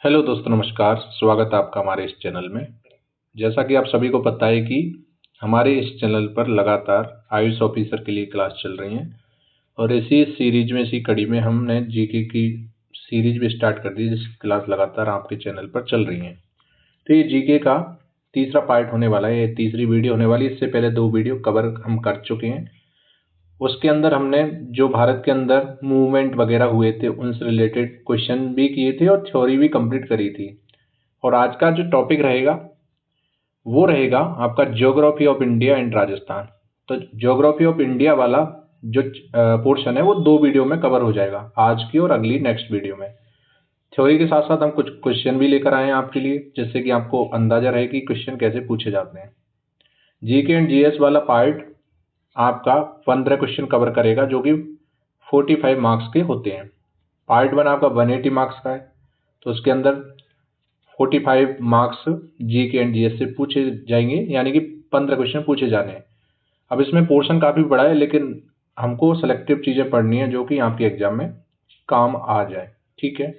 Hello दोस्तों, नमस्कार। स्वागत है आपका हमारे इस चैनल में। जैसा कि आप सभी को पता है कि हमारे इस चैनल पर लगातार आयुष ऑफिसर के लिए क्लास चल रही हैं और इसी सीरीज में, इसी कड़ी में हमने जीके की सीरीज भी स्टार्ट कर दी, जिसकी क्लास लगातार आपके चैनल पर चल रही हैं। तो ये जीके का तीसरा पार्ट होने वाला है, ये तीसरी वीडियो होने वाली है। इससे पहले 2 वीडियो कवर हम कर चुके हैं। उसके अंदर हमने जो भारत के अंदर मूवमेंट वगैरह हुए थे उनसे रिलेटेड क्वेश्चन भी किए थे और थ्योरी भी कंप्लीट करी थी। और आज का जो टॉपिक रहेगा वो रहेगा आपका geography of India and Rajasthan. तो ज्योग्राफी ऑफ इंडिया वाला जो पोर्शन है वो 2 वीडियो में कवर हो जाएगा, आज की और अगली नेक्स्ट वीडियो में। थ्योरी के साथ साथ हम कुछ क्वेश्चन भी लेकर आए हैं आपके लिए, जिससे कि आपको अंदाजा रहे कि क्वेश्चन कैसे पूछे जाते हैं। जीके एंड जीएस वाला पार्ट आपका 15 क्वेश्चन कवर करेगा, जो कि 45 मार्क्स के होते हैं। पार्ट 1 आपका 180 मार्क्स का है, तो उसके अंदर 45 मार्क्स जीके एंड जीएस से पूछे जाएंगे, यानी कि 15 क्वेश्चन पूछे जाने हैं। अब इसमें पोर्शन काफ़ी बड़ा है, लेकिन हमको सेलेक्टिव चीज़ें पढ़नी है जो कि आपके एग्जाम में काम आ जाए। ठीक है,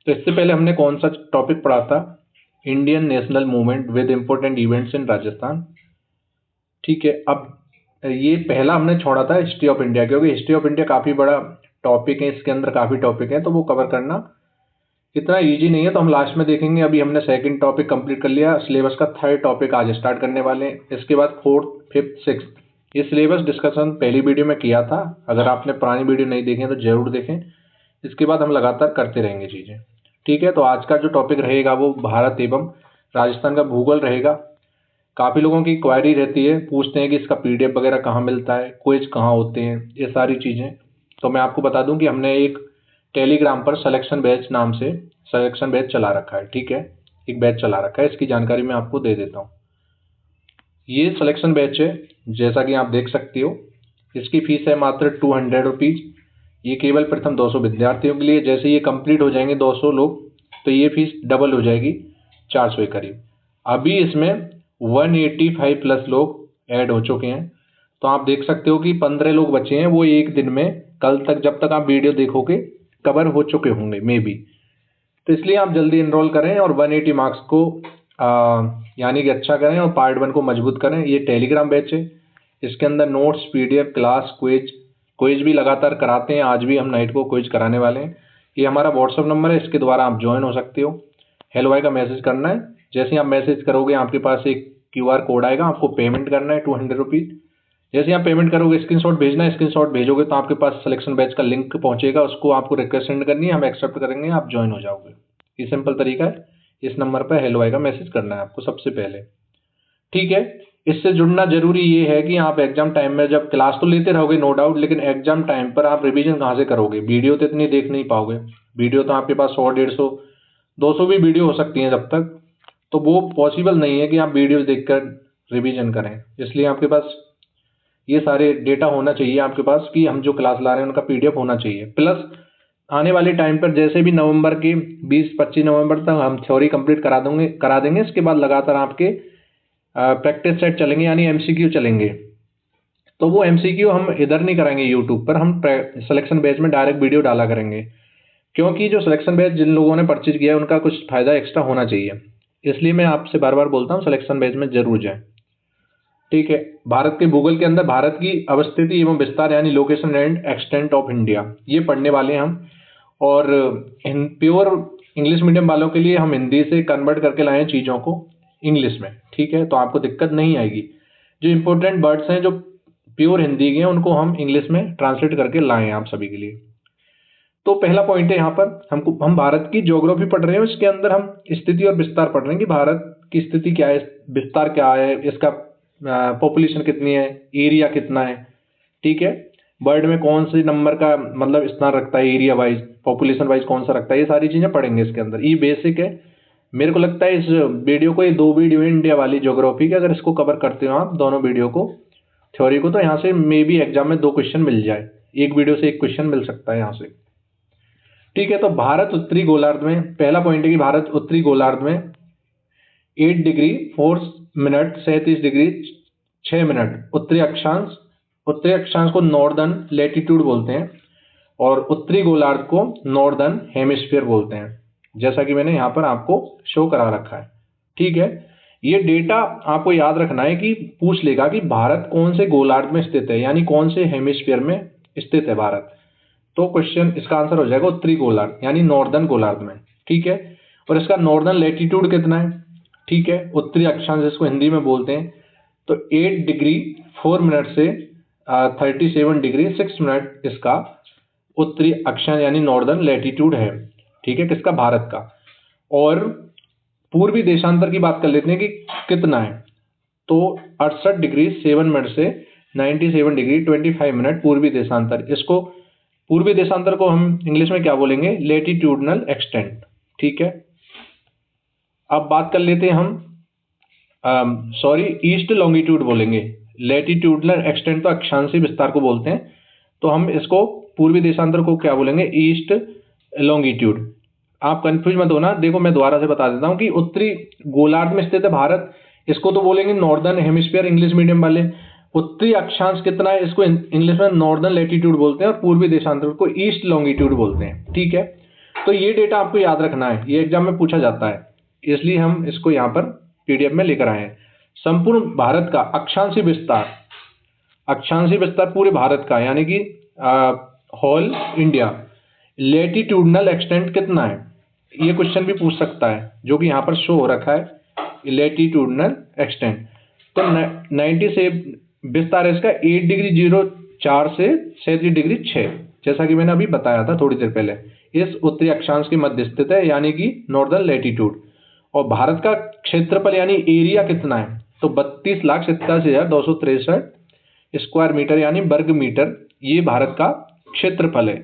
तो इससे पहले हमने कौन सा टॉपिक पढ़ा था? Indian national movement with important events in Rajasthan. ठीक है, अब ये पहला हमने छोड़ा था हिस्ट्री ऑफ इंडिया, क्योंकि हिस्ट्री ऑफ इंडिया काफ़ी बड़ा टॉपिक है, इसके अंदर काफ़ी टॉपिक है, तो वो कवर करना इतना इजी नहीं है, तो हम लास्ट में देखेंगे। अभी हमने सेकंड टॉपिक कंप्लीट कर लिया, सिलेबस का थर्ड टॉपिक आज स्टार्ट करने वाले हैं। इसके बाद फोर्थ, फिफ्थ, सिक्स्थ, ये सिलेबस डिस्कशन पहली वीडियो में किया था। अगर आपने पुरानी वीडियो नहीं देखी तो जरूर देखें। इसके बाद हम लगातार करते रहेंगे चीज़ें। ठीक है, तो आज का जो टॉपिक रहेगा वो भारत एवं राजस्थान का भूगोल रहेगा। काफ़ी लोगों की क्वायरी रहती है, पूछते हैं कि इसका पीडीएफ वगैरह कहाँ मिलता है, क्विज कहाँ होते हैं, ये सारी चीज़ें। तो मैं आपको बता दूं कि हमने एक टेलीग्राम पर सिलेक्शन बैच नाम से सिलेक्शन बैच चला रखा है। ठीक है, एक बैच चला रखा है, इसकी जानकारी मैं आपको दे देता हूँ। ये सिलेक्शन बैच है, जैसा कि आप देख सकते हो। इसकी फीस है मात्र 200 रुपीज़। ये केवल प्रथम 200 विद्यार्थियों के लिए। जैसे ये कंप्लीट हो जाएंगे 200 लोग, तो ये फीस डबल हो जाएगी, 400 के करीब। अभी इसमें 185 प्लस लोग ऐड हो चुके हैं। तो आप देख सकते हो कि 15 लोग बचे हैं, वो एक दिन में, कल तक जब तक आप वीडियो देखोगे, कवर हो चुके होंगे मे बी। तो इसलिए आप जल्दी इनरोल करें और 180 मार्क्स को यानी कि अच्छा करें और पार्ट 1 को मजबूत करें। ये टेलीग्राम बैच है, इसके अंदर नोट्स, पीडीएफ, क्लास, क्विज भी लगातार कराते हैं। आज भी हम नाइट को क्विज कराने वाले हैं। ये हमारा व्हाट्सअप नंबर है, इसके द्वारा आप ज्वाइन हो सकते हो। हेलो भाई का मैसेज करना है। जैसे ही आप मैसेज करोगे आपके पास एक क्यूआर कोड आएगा, आपको पेमेंट करना है 200 रुपीज़। जैसे आप पेमेंट करोगे स्क्रीनशॉट भेजना है, स्क्रीनशॉट भेजोगे तो आपके पास सिलेक्शन बैच का लिंक पहुंचेगा, उसको आपको रिक्वेस्ट सेंड करनी है, हम एक्सेप्ट करेंगे, आप ज्वाइन हो जाओगे। ये सिंपल तरीका है। इस नंबर पर हेलो भाई का मैसेज करना है आपको सबसे पहले। ठीक है, इससे जुड़ना जरूरी ये है कि आप एग्जाम टाइम में, जब क्लास तो लेते रहोगे नो डाउट, लेकिन एग्जाम टाइम पर आप रिवीजन कहाँ से करोगे? वीडियो तो इतनी देख नहीं पाओगे। वीडियो तो आपके पास 100, 150, 200 भी वीडियो हो सकती हैं जब तक, तो वो पॉसिबल नहीं है कि आप वीडियो देखकर रिवीजन करें। इसलिए आपके पास ये सारे डेटा होना चाहिए आपके पास कि हम जो क्लास ला रहे हैं उनका पीडीएफ होना चाहिए। प्लस आने वाले टाइम पर, जैसे भी नवंबर के 20-25 नवंबर तक हम थ्योरी कंप्लीट करा देंगे। इसके बाद लगातार आपके प्रैक्टिस सेट चलेंगे, यानी एमसीक्यू चलेंगे। तो वो एमसीक्यू हम इधर नहीं कराएंगे यूट्यूब पर, हम सिलेक्शन बैच में डायरेक्ट वीडियो डाला करेंगे। क्योंकि जो सिलेक्शन बैच जिन लोगों ने परचेज किया है उनका कुछ फायदा एक्स्ट्रा होना चाहिए। इसलिए मैं आपसे बार बार बोलता हूँ सिलेक्शन बैच में जरूर जाएं। ठीक है, भारत के भूगोल के अंदर भारत की अवस्थिति एवं विस्तार, यानी location and extent of India, ये पढ़ने वाले हैं हम। और प्योर इंग्लिश मीडियम वालों के लिए हम हिंदी से कन्वर्ट करके लाए हैं चीज़ों को इंग्लिश में। ठीक है, तो आपको दिक्कत नहीं आएगी। जो इंपॉर्टेंट वर्ड्स हैं जो प्योर हिंदी के हैं उनको हम इंग्लिश में ट्रांसलेट करके लाए हैं आप सभी के लिए। तो पहला पॉइंट है, यहाँ पर हम भारत की ज्योग्राफी पढ़ रहे हैं, इसके अंदर हम स्थिति और विस्तार पढ़ रहे हैं कि भारत की स्थिति क्या है, विस्तार क्या है, इसका पॉपुलेशन कितनी है, एरिया कितना है। ठीक है, वर्ल्ड में कौन से नंबर का मतलब स्थान रखता है एरिया वाइज, पॉपुलेशन वाइज कौन सा रखता है, ये सारी चीज़ें पढ़ेंगे इसके अंदर। ये बेसिक है। मेरे को लगता है इस वीडियो को, ये 2 वीडियो है इंडिया वाली ज्योग्राफी के, अगर इसको कवर करते हो आप दोनों वीडियो को, थ्योरी को, तो यहाँ से मे बी एग्जाम में 2 क्वेश्चन मिल जाए। एक वीडियो से 1 क्वेश्चन मिल सकता है यहाँ से। ठीक है, तो भारत उत्तरी गोलार्ध में, पहला पॉइंट है कि भारत उत्तरी गोलार्ध में 8 डिग्री 4 मिनट 37 डिग्री 6 मिनट उत्तरी अक्षांश को नॉर्दर्न लेटीट्यूड बोलते हैं और उत्तरी गोलार्ध को नॉर्दर्न हेमिस्फीयर बोलते हैं। जैसा कि मैंने यहाँ पर आपको शो करा रखा है। ठीक है, ये डेटा आपको याद रखना है कि पूछ लेगा कि भारत कौन से गोलार्ध में स्थित है, यानी कौन से हेमिस्फीयर में स्थित है भारत। तो क्वेश्चन इसका आंसर हो जाएगा उत्तरी गोलार्ध यानी नॉर्दर्न गोलार्ध में। ठीक है, और इसका नॉर्दर्न लैटिट्यूड कितना है? ठीक है, उत्तरी अक्षांश जिसको हिंदी में बोलते हैं, तो 8 डिग्री 4 मिनट से 37 डिग्री 6 मिनट इसका उत्तरी अक्षांश यानी नॉर्दर्न लैटिट्यूड है। ठीक है, किसका? भारत का। और पूर्वी देशांतर की बात कर लेते हैं कि कितना है, तो 68 डिग्री 7 मिनट से 97 डिग्री 25 मिनट पूर्वी देशांतर। इसको पूर्वी देशांतर को हम इंग्लिश में क्या बोलेंगे? Latitudinal extent. ठीक है, अब बात कर लेते हैं हम ईस्ट लॉन्गिट्यूड बोलेंगे। लैटिट्यूडनल एक्सटेंट तो अक्षांशीय विस्तार को बोलते हैं, तो हम इसको पूर्वी देशांतर को क्या बोलेंगे? East longitude. आप कंफ्यूज मत होना, देखो मैं दोबारा से बता देता हूँ कि उत्तरी गोलार्ध में स्थित है भारत, इसको तो बोलेंगे नॉर्दर्न हेमिस्फीयर इंग्लिश मीडियम वाले। उत्तरी अक्षांश कितना है, इसको इंग्लिश में नॉर्दर्न लैटिट्यूड बोलते हैं, और पूर्वी देशांतर को ईस्ट लॉन्गिट्यूड बोलते हैं। ठीक है, तो ये डेटा आपको याद रखना है, ये एग्जाम में पूछा जाता है, इसलिए हम इसको यहाँ पर पीडीएफ में लेकर आए हैं। संपूर्ण भारत का अक्षांशीय विस्तार पूरे भारत का यानी कि होल इंडिया। लैटिट्यूडनल एक्सटेंट कितना है, ये क्वेश्चन भी पूछ सकता है, जो कि यहाँ पर शो हो रखा है लैटिट्यूडनल एक्सटेंट। तो 90 से विस्तार है इसका 8 डिग्री 04 से 37 डिग्री 6, जैसा कि मैंने अभी बताया था थोड़ी देर पहले। इस उत्तरी अक्षांश के मध्य स्थित है यानी कि नॉर्दर्न लैटिट्यूड। और भारत का क्षेत्रफल यानी एरिया कितना है, तो 32,87,263 स्क्वायर मीटर यानी वर्ग मीटर, ये भारत का क्षेत्रफल है।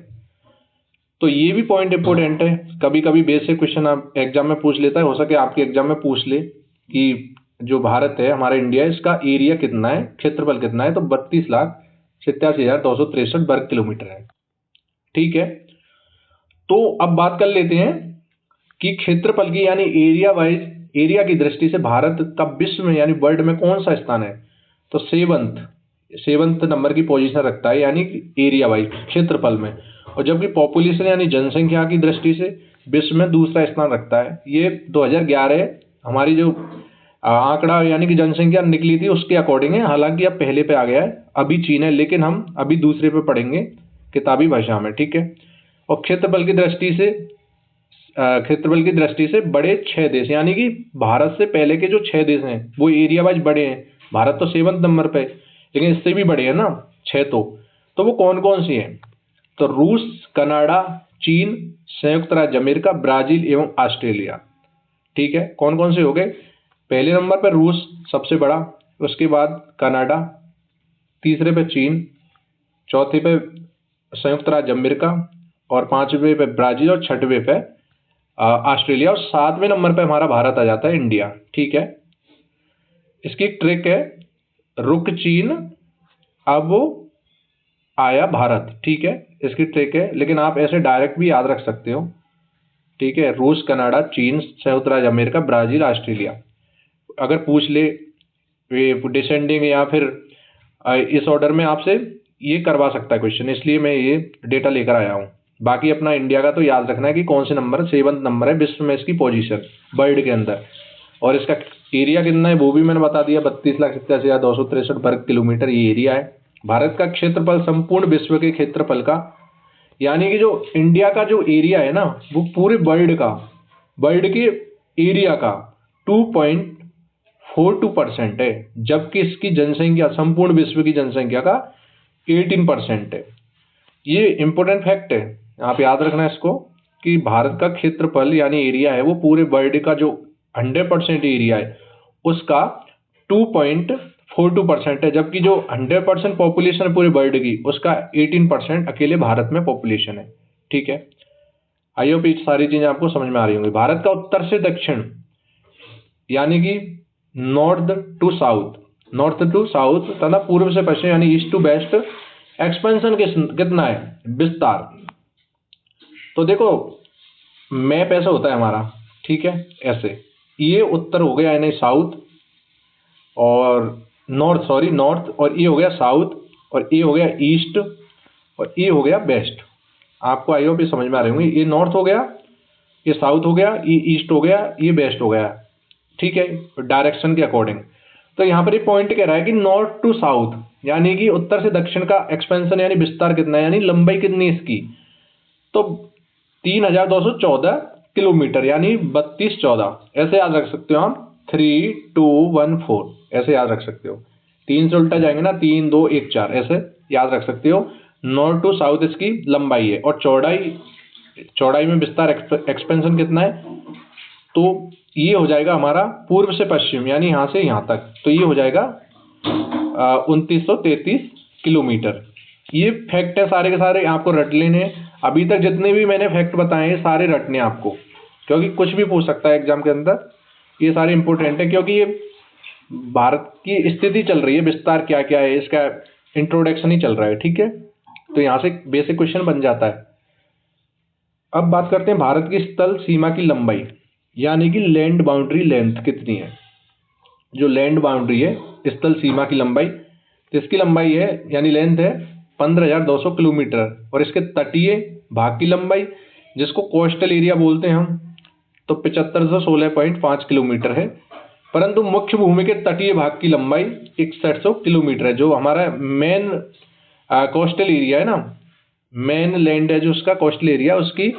तो ये भी पॉइंट इंपोर्टेंट है, कभी कभी बेसिक क्वेश्चन आप एग्जाम में पूछ लेता है, हो सके आपके एग्जाम में पूछ ले कि जो भारत है हमारा इंडिया, इसका एरिया कितना है, क्षेत्रफल कितना है, तो 32,87,263 वर्ग किलोमीटर है। ठीक है, तो अब बात कर लेते हैं कि क्षेत्रफल की यानी एरिया की दृष्टि से भारत का विश्व में यानी वर्ल्ड में कौन सा स्थान है, तो सेवंथ नंबर की पोजीशन रखता है यानी एरिया वाइज क्षेत्रफल में। और जबकि पॉपुलेशन यानी जनसंख्या की दृष्टि से विश्व में दूसरा स्थान रखता है। ये 2011 हमारी जो आंकड़ा यानी कि जनसंख्या निकली थी उसके अकॉर्डिंग है, हालांकि अब पहले पे आ गया है, अभी चीन है, लेकिन हम अभी दूसरे पे पढ़ेंगे किताबी भाषा में। ठीक है, और क्षेत्रफल की दृष्टि से बड़े 6 देश यानी कि भारत से पहले के जो 6 देश हैं वो एरिया वाइज बड़े हैं। भारत तो 7वें नंबर पे, लेकिन इससे भी बड़े हैं ना 6, तो वो कौन कौन सी हैं, तो रूस, कनाडा, चीन, संयुक्त राज्य अमेरिका, ब्राजील एवं ऑस्ट्रेलिया। ठीक है, कौन कौन से हो गए? पहले नंबर पर रूस सबसे बड़ा, उसके बाद कनाडा, तीसरे पे चीन, चौथे पे संयुक्त राज्य अमेरिका, और 5वें पे ब्राजील, और 6वें पे ऑस्ट्रेलिया, और 7वें नंबर पे हमारा भारत आ जाता है, इंडिया। ठीक है, इसकी ट्रिक है रुक चीन अब आया भारत। ठीक है, इसकी ट्रिक है, लेकिन आप ऐसे डायरेक्ट भी याद रख सकते हो। ठीक है, रूस, कनाडा, चीन, संयुक्त राज्य अमेरिका, ब्राजील, ऑस्ट्रेलिया। अगर पूछ ले डिसेंडिंग या फिर इस ऑर्डर में आपसे ये करवा सकता है क्वेश्चन, इसलिए मैं ये डेटा लेकर आया हूँ। बाकी अपना इंडिया का तो याद रखना है कि कौन से नंबर, 7वां नंबर है विश्व में इसकी पोजीशन वर्ल्ड के अंदर, और इसका एरिया कितना है वो भी मैंने बता दिया, 32,87,263 वर्ग किलोमीटर ये एरिया है। भारत का क्षेत्रफल संपूर्ण विश्व के क्षेत्रफल का यानी कि जो इंडिया का जो एरिया है ना, वो पूरे वर्ल्ड के एरिया का 2.42% है, जबकि इसकी जनसंख्या संपूर्ण विश्व की जनसंख्या का 18% है। ये इंपॉर्टेंट फैक्ट है, आप याद रखना इसको कि भारत का क्षेत्रफल यानी एरिया है वो पूरे वर्ल्ड का जो 100% एरिया है उसका 2.42% है, जबकि जो 100% पॉपुलेशन है पूरे वर्ल्ड की उसका 18% अकेले भारत में पॉपुलेशन है। ठीक है, आई होप ये सारी चीजें आपको समझ में आ रही होंगी। भारत का उत्तर से दक्षिण यानी कि नॉर्थ टू साउथ तथा पूर्व से पश्चिम यानी ईस्ट टू वेस्ट एक्सपेंशन कितना है, विस्तार। तो देखो मैप ऐसा होता है हमारा, ठीक है, ऐसे ये उत्तर हो गया यानी साउथ और नॉर्थ, और ये हो गया साउथ, और ये हो गया ईस्ट, और ये हो गया वेस्ट। आपको आई होप ये समझ में आ रही होंगी। ये नॉर्थ हो गया ये साउथ हो गया, ये ईस्ट हो गया, ये वेस्ट हो गया, ठीक है, डायरेक्शन के अकॉर्डिंग। तो यहाँ पर ये पॉइंट कह रहा है कि नॉर्थ टू साउथ, यानी कि उत्तर से दक्षिण का एक्सपेंशन यानी विस्तार कितना है, यानी लंबाई कितनी है इसकी, तो 3214 किलोमीटर यानी 3214, ऐसे याद रख सकते हो हम, 3214 ऐसे याद रख सकते हो। 3 से उल्टा जाएंगे ना, 3 2 1 4, ऐसे याद रख सकते हो। नॉर्थ टू साउथ इसकी लंबाई है, और चौड़ाई में विस्तार एक्सपेंशन कितना है, तो ये हो जाएगा हमारा पूर्व से पश्चिम, यानी यहाँ से यहाँ तक, तो ये हो जाएगा 2933 किलोमीटर। ये फैक्ट है, सारे के सारे आपको रट लेने हैं। अभी तक जितने भी मैंने फैक्ट बताए हैं सारे रटने हैं आपको, क्योंकि कुछ भी पूछ सकता है एग्जाम के अंदर। ये सारे इंपॉर्टेंट है, क्योंकि ये भारत की स्थिति चल रही है, विस्तार क्या क्या है इसका इंट्रोडक्शन ही चल रहा है, ठीक है। तो यहाँ से बेसिक क्वेश्चन बन जाता है। अब बात करते हैं भारत की स्थल सीमा की लंबाई, यानी कि लैंड बाउंड्री लेंथ कितनी है। जो लैंड बाउंड्री है, स्थल सीमा की लंबाई, तो इसकी लंबाई है यानी लेंथ है 15,200 किलोमीटर, और इसके तटीय भाग की लंबाई, जिसको कोस्टल एरिया बोलते हैं हम, तो 7516.5 किलोमीटर है। परंतु मुख्य भूमि के तटीय भाग की लंबाई 6100 किलोमीटर है। जो हमारा मेन कोस्टल एरिया है ना, मेन लैंड है जो उसका कोस्टल एरिया, उसकी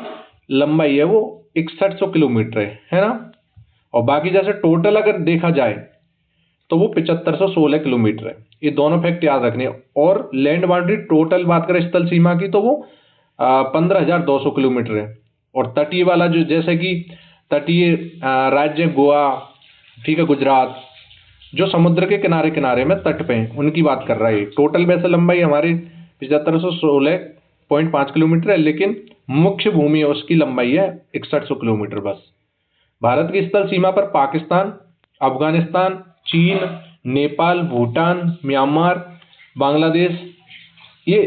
लंबाई है वो 6100 किलोमीटर है ना। और बाकी जैसे टोटल अगर देखा जाए तो वो 7516 किलोमीटर है। ये दोनों फैक्ट याद रखने। और लैंड बाउंड्री टोटल बात करें स्थल सीमा की, तो वो 15,200 किलोमीटर है। और तटीय वाला जो, जैसे कि तटीय राज्य गोवा, ठीक है, गुजरात, जो समुद्र के किनारे किनारे में तट पे हैं, उनकी बात कर रहा है। टोटल वैसे लंबाई हमारी 7516.5 किलोमीटर है, लेकिन मुख्य भूमि है उसकी लंबाई है 6100 किलोमीटर बस। भारत की स्थल सीमा पर पाकिस्तान, अफगानिस्तान, चीन, नेपाल, भूटान, म्यांमार, बांग्लादेश, ये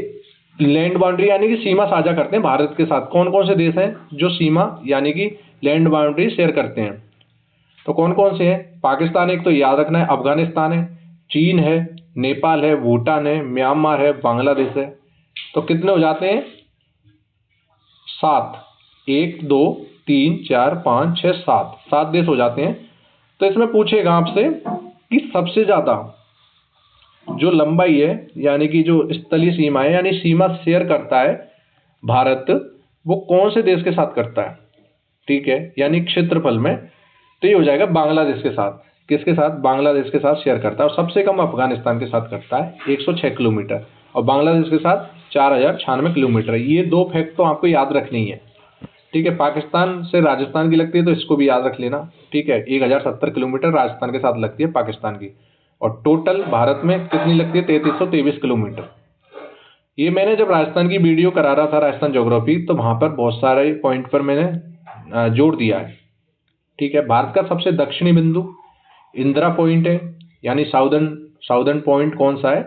लैंड बाउंड्री यानी कि सीमा साझा करते हैं भारत के साथ। कौन कौन से देश हैं जो सीमा यानी कि लैंड बाउंड्री शेयर करते हैं, तो कौन कौन से हैं? पाकिस्तान एक तो याद रखना है, अफगानिस्तान है, चीन है, नेपाल है, भूटान है, म्यांमार है, बांग्लादेश है। तो कितने हो जाते हैं? 7, 1 2 3 4 5 6 7 देश हो जाते हैं। तो इसमें पूछेगा आपसे कि सबसे ज्यादा जो लंबाई है यानी कि जो स्थलीय सीमा है यानी सीमा शेयर करता है भारत, वो कौन से देश के साथ करता है, ठीक है, यानी क्षेत्रफल में, तो ये हो जाएगा बांग्लादेश के साथ। किसके साथ? बांग्लादेश के साथ शेयर करता है। और सबसे कम अफगानिस्तान के साथ करता है 106 किलोमीटर, और बांग्लादेश के साथ 4096 किलोमीटर है। ये दो फैक्ट तो आपको याद रखनी है, ठीक है। पाकिस्तान से राजस्थान की लगती है तो इसको भी याद रख लेना, ठीक है। 1070 किलोमीटर राजस्थान के साथ लगती है पाकिस्तान की, और टोटल भारत में कितनी लगती है? 3323 किलोमीटर। ये मैंने जब राजस्थान की वीडियो करा रहा था, राजस्थान ज्योग्राफी, तो वहां पर बहुत सारे पॉइंट पर मैंने जोर दिया है, ठीक है। भारत का सबसे दक्षिणी बिंदु इंदिरा पॉइंट है, यानी साउदर्न पॉइंट कौन सा है?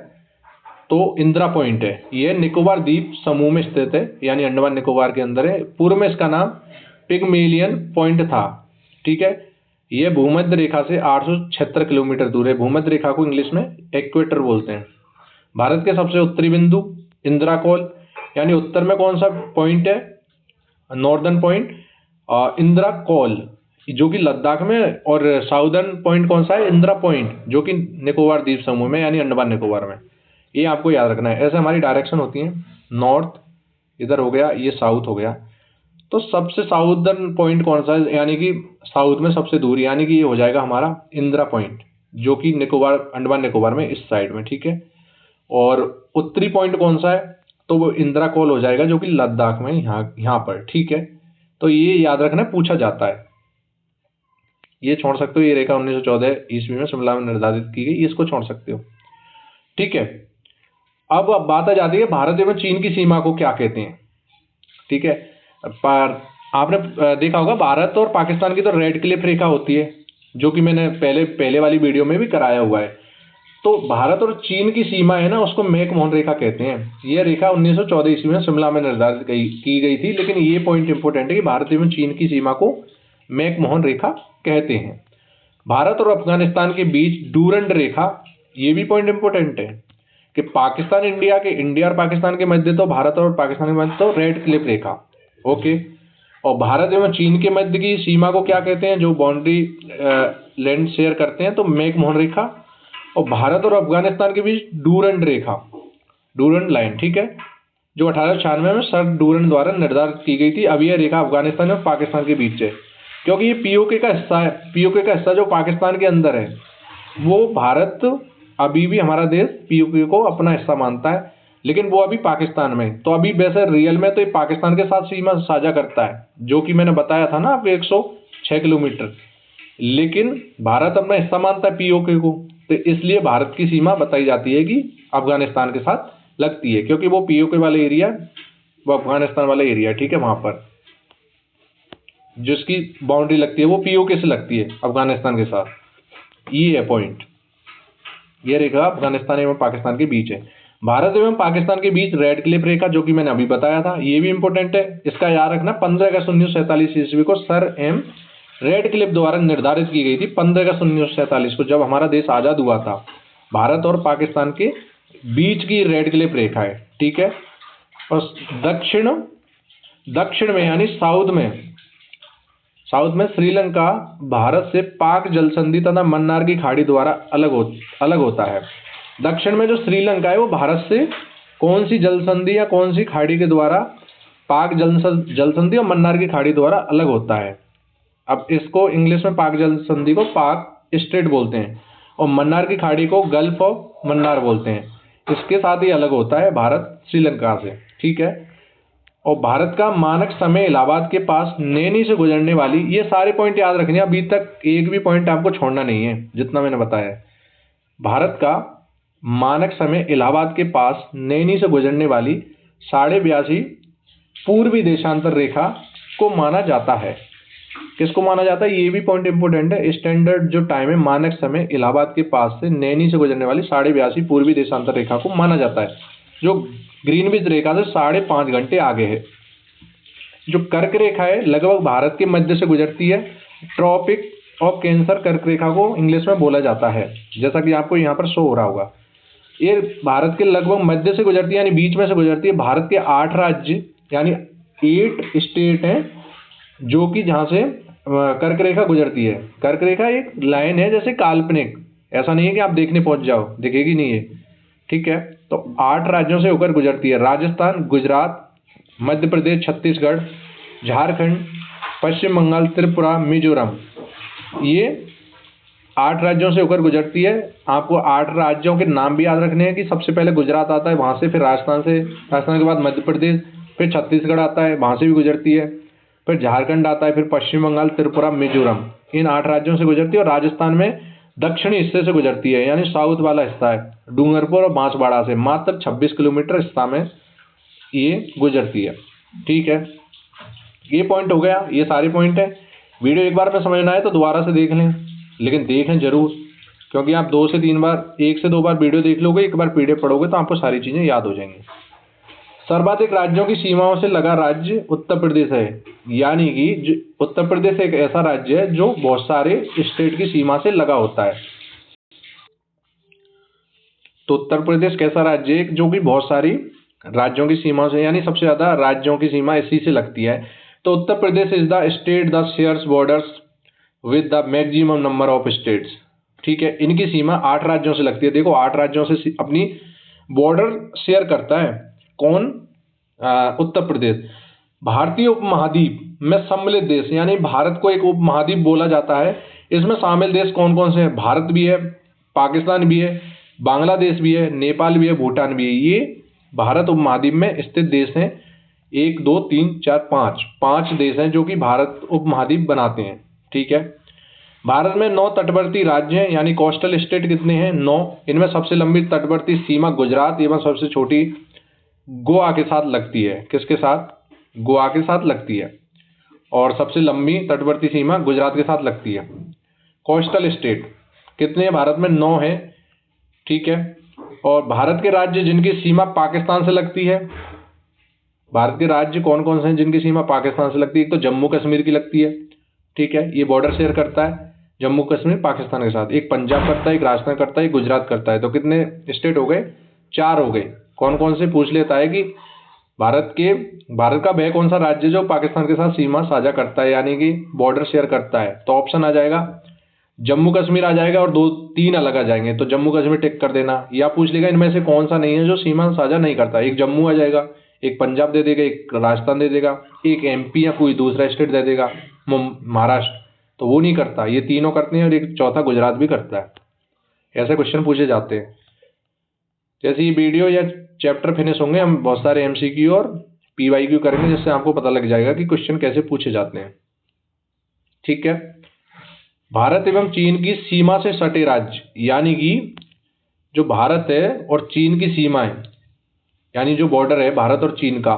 तो इंदिरा पॉइंट है। ये निकोबार द्वीप समूह में स्थित है, यानी अंडमान निकोबार के अंदर है। पूर्व में इसका नाम पिगमेलियन पॉइंट था, ठीक है। यह भूमध्य रेखा से 876 किलोमीटर दूर है। भूमध्य रेखा को इंग्लिश में इक्वेटर बोलते हैं। भारत के सबसे उत्तरी बिंदु इंदिरा कॉल, यानी उत्तर में कौन सा पॉइंट है? नॉर्दर्न पॉइंट इंदिरा कॉल, जो कि लद्दाख में। और साउदर्न पॉइंट कौन सा है? इंदिरा पॉइंट, जो कि निकोबार द्वीप समूह में यानी अंडमान निकोबार में। ये आपको याद रखना है। ऐसे हमारी डायरेक्शन होती है, नॉर्थ इधर हो गया, ये साउथ हो गया। तो सबसे साउदर्न पॉइंट कौन सा है, यानी कि साउथ में सबसे दूर, यानी कि ये हो जाएगा हमारा इंदिरा पॉइंट, जो कि निकोबार, अंडमान निकोबार में इस साइड में, ठीक है। और उत्तरी पॉइंट कौन सा है? तो वो इंदिरा कॉल हो जाएगा, जो कि लद्दाख में यहाँ पर, ठीक है। तो ये याद रखना, पूछा जाता है। ये छोड़ सकते हो, ये रेखा 1914 ईस्वी में शिमला में निर्धारित की गई, इसको छोड़ सकते हो, ठीक है। अब बात आ जाती है भारत एवं चीन की सीमा को क्या कहते हैं, ठीक है। पर आपने देखा होगा भारत और पाकिस्तान की तो रेड क्लिफ रेखा होती है, जो कि मैंने पहले वाली वीडियो में भी कराया हुआ है। तो भारत और चीन की सीमा है ना, उसको मैकमोहन रेखा कहते हैं। यह रेखा 1914 ईस्वी में शिमला में निर्धारित की गई थी। लेकिन ये पॉइंट इंपोर्टेंट है कि भारत एवं चीन की सीमा को मैकमोहन रेखा कहते हैं। भारत और अफगानिस्तान के बीच डूरंड रेखा, ये भी पॉइंट इंपोर्टेंट है कि पाकिस्तान इंडिया और पाकिस्तान के मध्य, तो भारत और पाकिस्तान के मध्य तो रेड क्लिफ रेखा, ओके। और भारत एवं चीन के मध्य की सीमा को क्या कहते हैं, जो बाउंड्री लैंड शेयर करते हैं, तो मैकमोहन रेखा। और भारत और अफगानिस्तान के बीच डूरंड रेखा, डूरंड लाइन, ठीक है, जो 1896 में सर डूरंड द्वारा निर्धारित की गई थी। अब यह रेखा अफगानिस्तान और पाकिस्तान के बीच है, क्योंकि ये पीओके का हिस्सा है। पीओके का हिस्सा जो पाकिस्तान के अंदर है, वो भारत अभी भी, हमारा देश पीओके को अपना हिस्सा मानता है, लेकिन वो अभी पाकिस्तान में। तो अभी वैसे रियल में तो ये पाकिस्तान के साथ सीमा साझा करता है, जो कि मैंने बताया था ना आपको 106 किलोमीटर, लेकिन भारत अपना हिस्सा मानता है पीओके को। तो इसलिए भारत की सीमा बताई जाती है कि अफगानिस्तान के साथ लगती है, क्योंकि वो पीओके वाले एरिया, वो अफगानिस्तान वाला एरिया, ठीक है, वहां पर जिसकी बाउंड्री लगती है वो पीओके से लगती है अफगानिस्तान के साथ। ये है पॉइंट, ये रेखा अफगानिस्तान एवं पाकिस्तान के बीच है। भारत एवं पाकिस्तान के बीच रेड क्लिफ रेखा, जो कि मैंने अभी बताया था, ये भी इंपॉर्टेंट है, इसका याद रखना। 15 अगस्त 1947 ईस्वी को सर एम रेड क्लिफ द्वारा निर्धारित की गई थी। 15 अगस्त 1947 को, जब हमारा देश आजाद हुआ था, भारत और पाकिस्तान के बीच की रेड क्लिफ रेखा है, ठीक है। और दक्षिण में यानी साउथ में श्रीलंका भारत से पाक जल संधि तथा मन्नार की खाड़ी द्वारा अलग होता है। दक्षिण में जो श्रीलंका है वो भारत से कौन सी जल संधि या कौन सी खाड़ी के द्वारा, पाक जल संधि और मन्नार की खाड़ी द्वारा अलग होता है। अब इसको इंग्लिश में पाक जल संधि को पाक स्ट्रेट बोलते हैं और मन्नार की खाड़ी को गल्फ ऑफ मन्नार बोलते हैं। इसके साथ ही अलग होता है भारत श्रीलंका से, ठीक है। और भारत का मानक समय इलाहाबाद के पास नैनी से गुजरने वाली, ये सारे पॉइंट याद रखने हैं, अभी तक एक भी पॉइंट आपको छोड़ना नहीं है जितना मैंने बताया है। भारत का मानक समय इलाहाबाद के पास नैनी से गुजरने वाली 82.5 पूर्वी देशांतर रेखा को माना जाता है। किसको माना जाता है, ये भी पॉइंट इंपोर्टेंट है। स्टैंडर्ड जो टाइम है, मानक समय इलाहाबाद के पास से नैनी से गुजरने वाली 82.5 पूर्वी देशांतर रेखा को माना जाता है, जो ग्रीनविच रेखा से 5.5 घंटे आगे है। जो कर्क रेखा है लगभग भारत के मध्य से गुजरती है। ट्रॉपिक ऑफ कैंसर कर्क रेखा को इंग्लिश में बोला जाता है, जैसा कि आपको यहाँ पर शो हो रहा होगा। ये भारत के लगभग मध्य से गुजरती है, यानी बीच में से गुजरती है। भारत के 8 राज्य यानी 8 स्टेट हैं जो कि जहाँ से कर्क रेखा गुजरती है। कर्क रेखा एक लाइन है जैसे काल्पनिक, ऐसा नहीं है कि आप देखने पहुंच जाओ, दिखेगी नहीं है, ठीक है। तो 8 राज्यों से होकर गुजरती है। राजस्थान, गुजरात, मध्य प्रदेश, छत्तीसगढ़, झारखंड, पश्चिम बंगाल, त्रिपुरा, मिजोरम, ये 8 राज्यों से होकर गुजरती है। आपको 8 राज्यों के नाम भी याद रखने हैं कि सबसे पहले गुजरात आता है, वहाँ से फिर राजस्थान के बाद मध्य प्रदेश, फिर छत्तीसगढ़ आता है, वहाँ से भी गुजरती है, फिर झारखंड आता है, फिर पश्चिम बंगाल, त्रिपुरा, मिजोरम, इन 8 राज्यों से गुजरती है। और राजस्थान में दक्षिणी हिस्से से गुजरती है, यानी साउथ वाला हिस्सा है, डूंगरपुर और बांसवाड़ा से मात्र 26 किलोमीटर हिस्सा में ये गुजरती है, ठीक है। ये पॉइंट हो गया, ये सारे पॉइंट है। वीडियो एक बार में समझना है तो दोबारा से देख लें, लेकिन देखें जरूर, क्योंकि आप 2 से 3 बार, 1 से 2 बार वीडियो देख लोगे, एक बार पीडीएफ पढ़ोगे तो आपको सारी चीज़ें याद हो जाएंगी। सर्वाधिक राज्यों की सीमाओं से लगा राज्य उत्तर प्रदेश है, यानी कि उत्तर प्रदेश एक ऐसा राज्य है जो बहुत सारे स्टेट की सीमा से लगा होता है। तो उत्तर प्रदेश कैसा राज्य है, जो कि बहुत सारी राज्यों की सीमाओं से, यानी सबसे ज्यादा राज्यों की सीमा इसी से लगती है। तो Uttar Pradesh is the state the shares borders with the maximum number of states, ठीक है। इनकी सीमा 8 राज्यों से लगती है। देखो 8 राज्यों से अपनी बॉर्डर शेयर करता है कौन, उत्तर प्रदेश। भारतीय उपमहाद्वीप में सम्मिलित देश, यानी भारत को एक उपमहाद्वीप बोला जाता है। इसमें शामिल देश कौन कौन से हैं, भारत भी है, पाकिस्तान भी है, बांग्लादेश भी है, नेपाल भी है, भूटान भी है। ये भारत उपमहाद्वीप में स्थित देश हैं। 1 2 3 4 5 देश हैं जो कि भारत उपमहाद्वीप बनाते हैं, ठीक है। भारत में 9 तटवर्ती राज्य हैं, यानी कोस्टल स्टेट कितने हैं, 9। इनमें सबसे लंबी तटवर्ती सीमा गुजरात एवं सबसे छोटी गोवा के साथ लगती है। किसके साथ, गोवा के साथ लगती है। और सबसे लंबी तटवर्ती सीमा गुजरात के साथ लगती है। कोस्टल स्टेट कितने हैं भारत में, 9 है, ठीक है। और भारत के राज्य जिनकी सीमा पाकिस्तान से लगती है, भारत के राज्य कौन कौन से हैं जिनकी सीमा पाकिस्तान से लगती है, एक तो जम्मू कश्मीर की लगती है, ठीक है, ये बॉर्डर शेयर करता है जम्मू कश्मीर पाकिस्तान के साथ। एक पंजाब करता है, एक राजस्थान करता है, एक गुजरात करता है। तो कितने स्टेट हो गए, 4 हो गए। कौन कौन से पूछ लेता है कि भारत का वह कौन सा राज्य जो पाकिस्तान के साथ सीमा साझा करता है, यानी कि बॉर्डर शेयर करता है? तो ऑप्शन आ जाएगा जम्मू कश्मीर आ जाएगा और 2-3 अलग आ जाएंगे, तो जम्मू कश्मीर टिक कर देना। या पूछ लेगा इनमें से कौन सा नहीं है जो सीमा साझा नहीं करता? एक जम्मू आ जाएगा, एक पंजाब दे देगा, एक राजस्थान दे देगा, एक एमपी या कोई दूसरा स्टेट दे देगा, महाराष्ट्र, तो वो नहीं करता। ये तीनों करते हैं और एक चौथा गुजरात भी करता है। ऐसे क्वेश्चन पूछे जाते हैं। जैसे ये वीडियो या चैप्टर फिनिश होंगे, हम बहुत सारे एमसीक्यू और पीवाईक्यू करेंगे, जिससे आपको पता लग जाएगा कि क्वेश्चन कैसे पूछे जाते हैं। ठीक है। भारत एवं चीन की सीमा से सटे राज्य, यानी कि जो भारत है और चीन की सीमा है, यानी जो बॉर्डर है भारत और चीन का,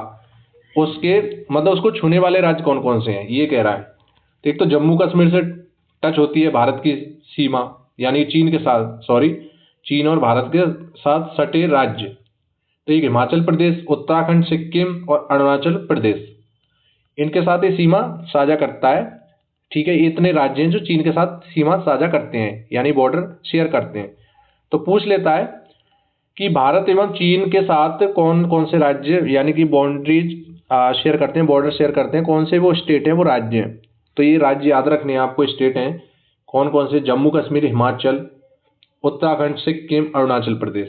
उसके मतलब उसको छूने वाले राज्य कौन कौन से हैं, ये कह रहा है। तो एक तो जम्मू कश्मीर से टच होती है भारत की सीमा, यानी चीन के साथ, चीन और भारत के साथ सटे राज्य। तो एक हिमाचल प्रदेश, उत्तराखंड, सिक्किम और अरुणाचल प्रदेश, इनके साथ ये सीमा साझा करता है। ठीक है, इतने राज्य हैं जो चीन के साथ सीमा साझा करते हैं, यानी बॉर्डर शेयर करते हैं। तो पूछ लेता है कि भारत एवं चीन के साथ कौन कौन से राज्य, यानी कि बाउंड्रीज शेयर करते हैं, बॉर्डर शेयर करते हैं, कौन से वो स्टेट हैं, वो राज्य हैं। तो ये राज्य याद रखने हैं आपको, स्टेट हैं कौन कौन से? जम्मू कश्मीर, हिमाचल, उत्तराखंड, सिक्किम, अरुणाचल प्रदेश।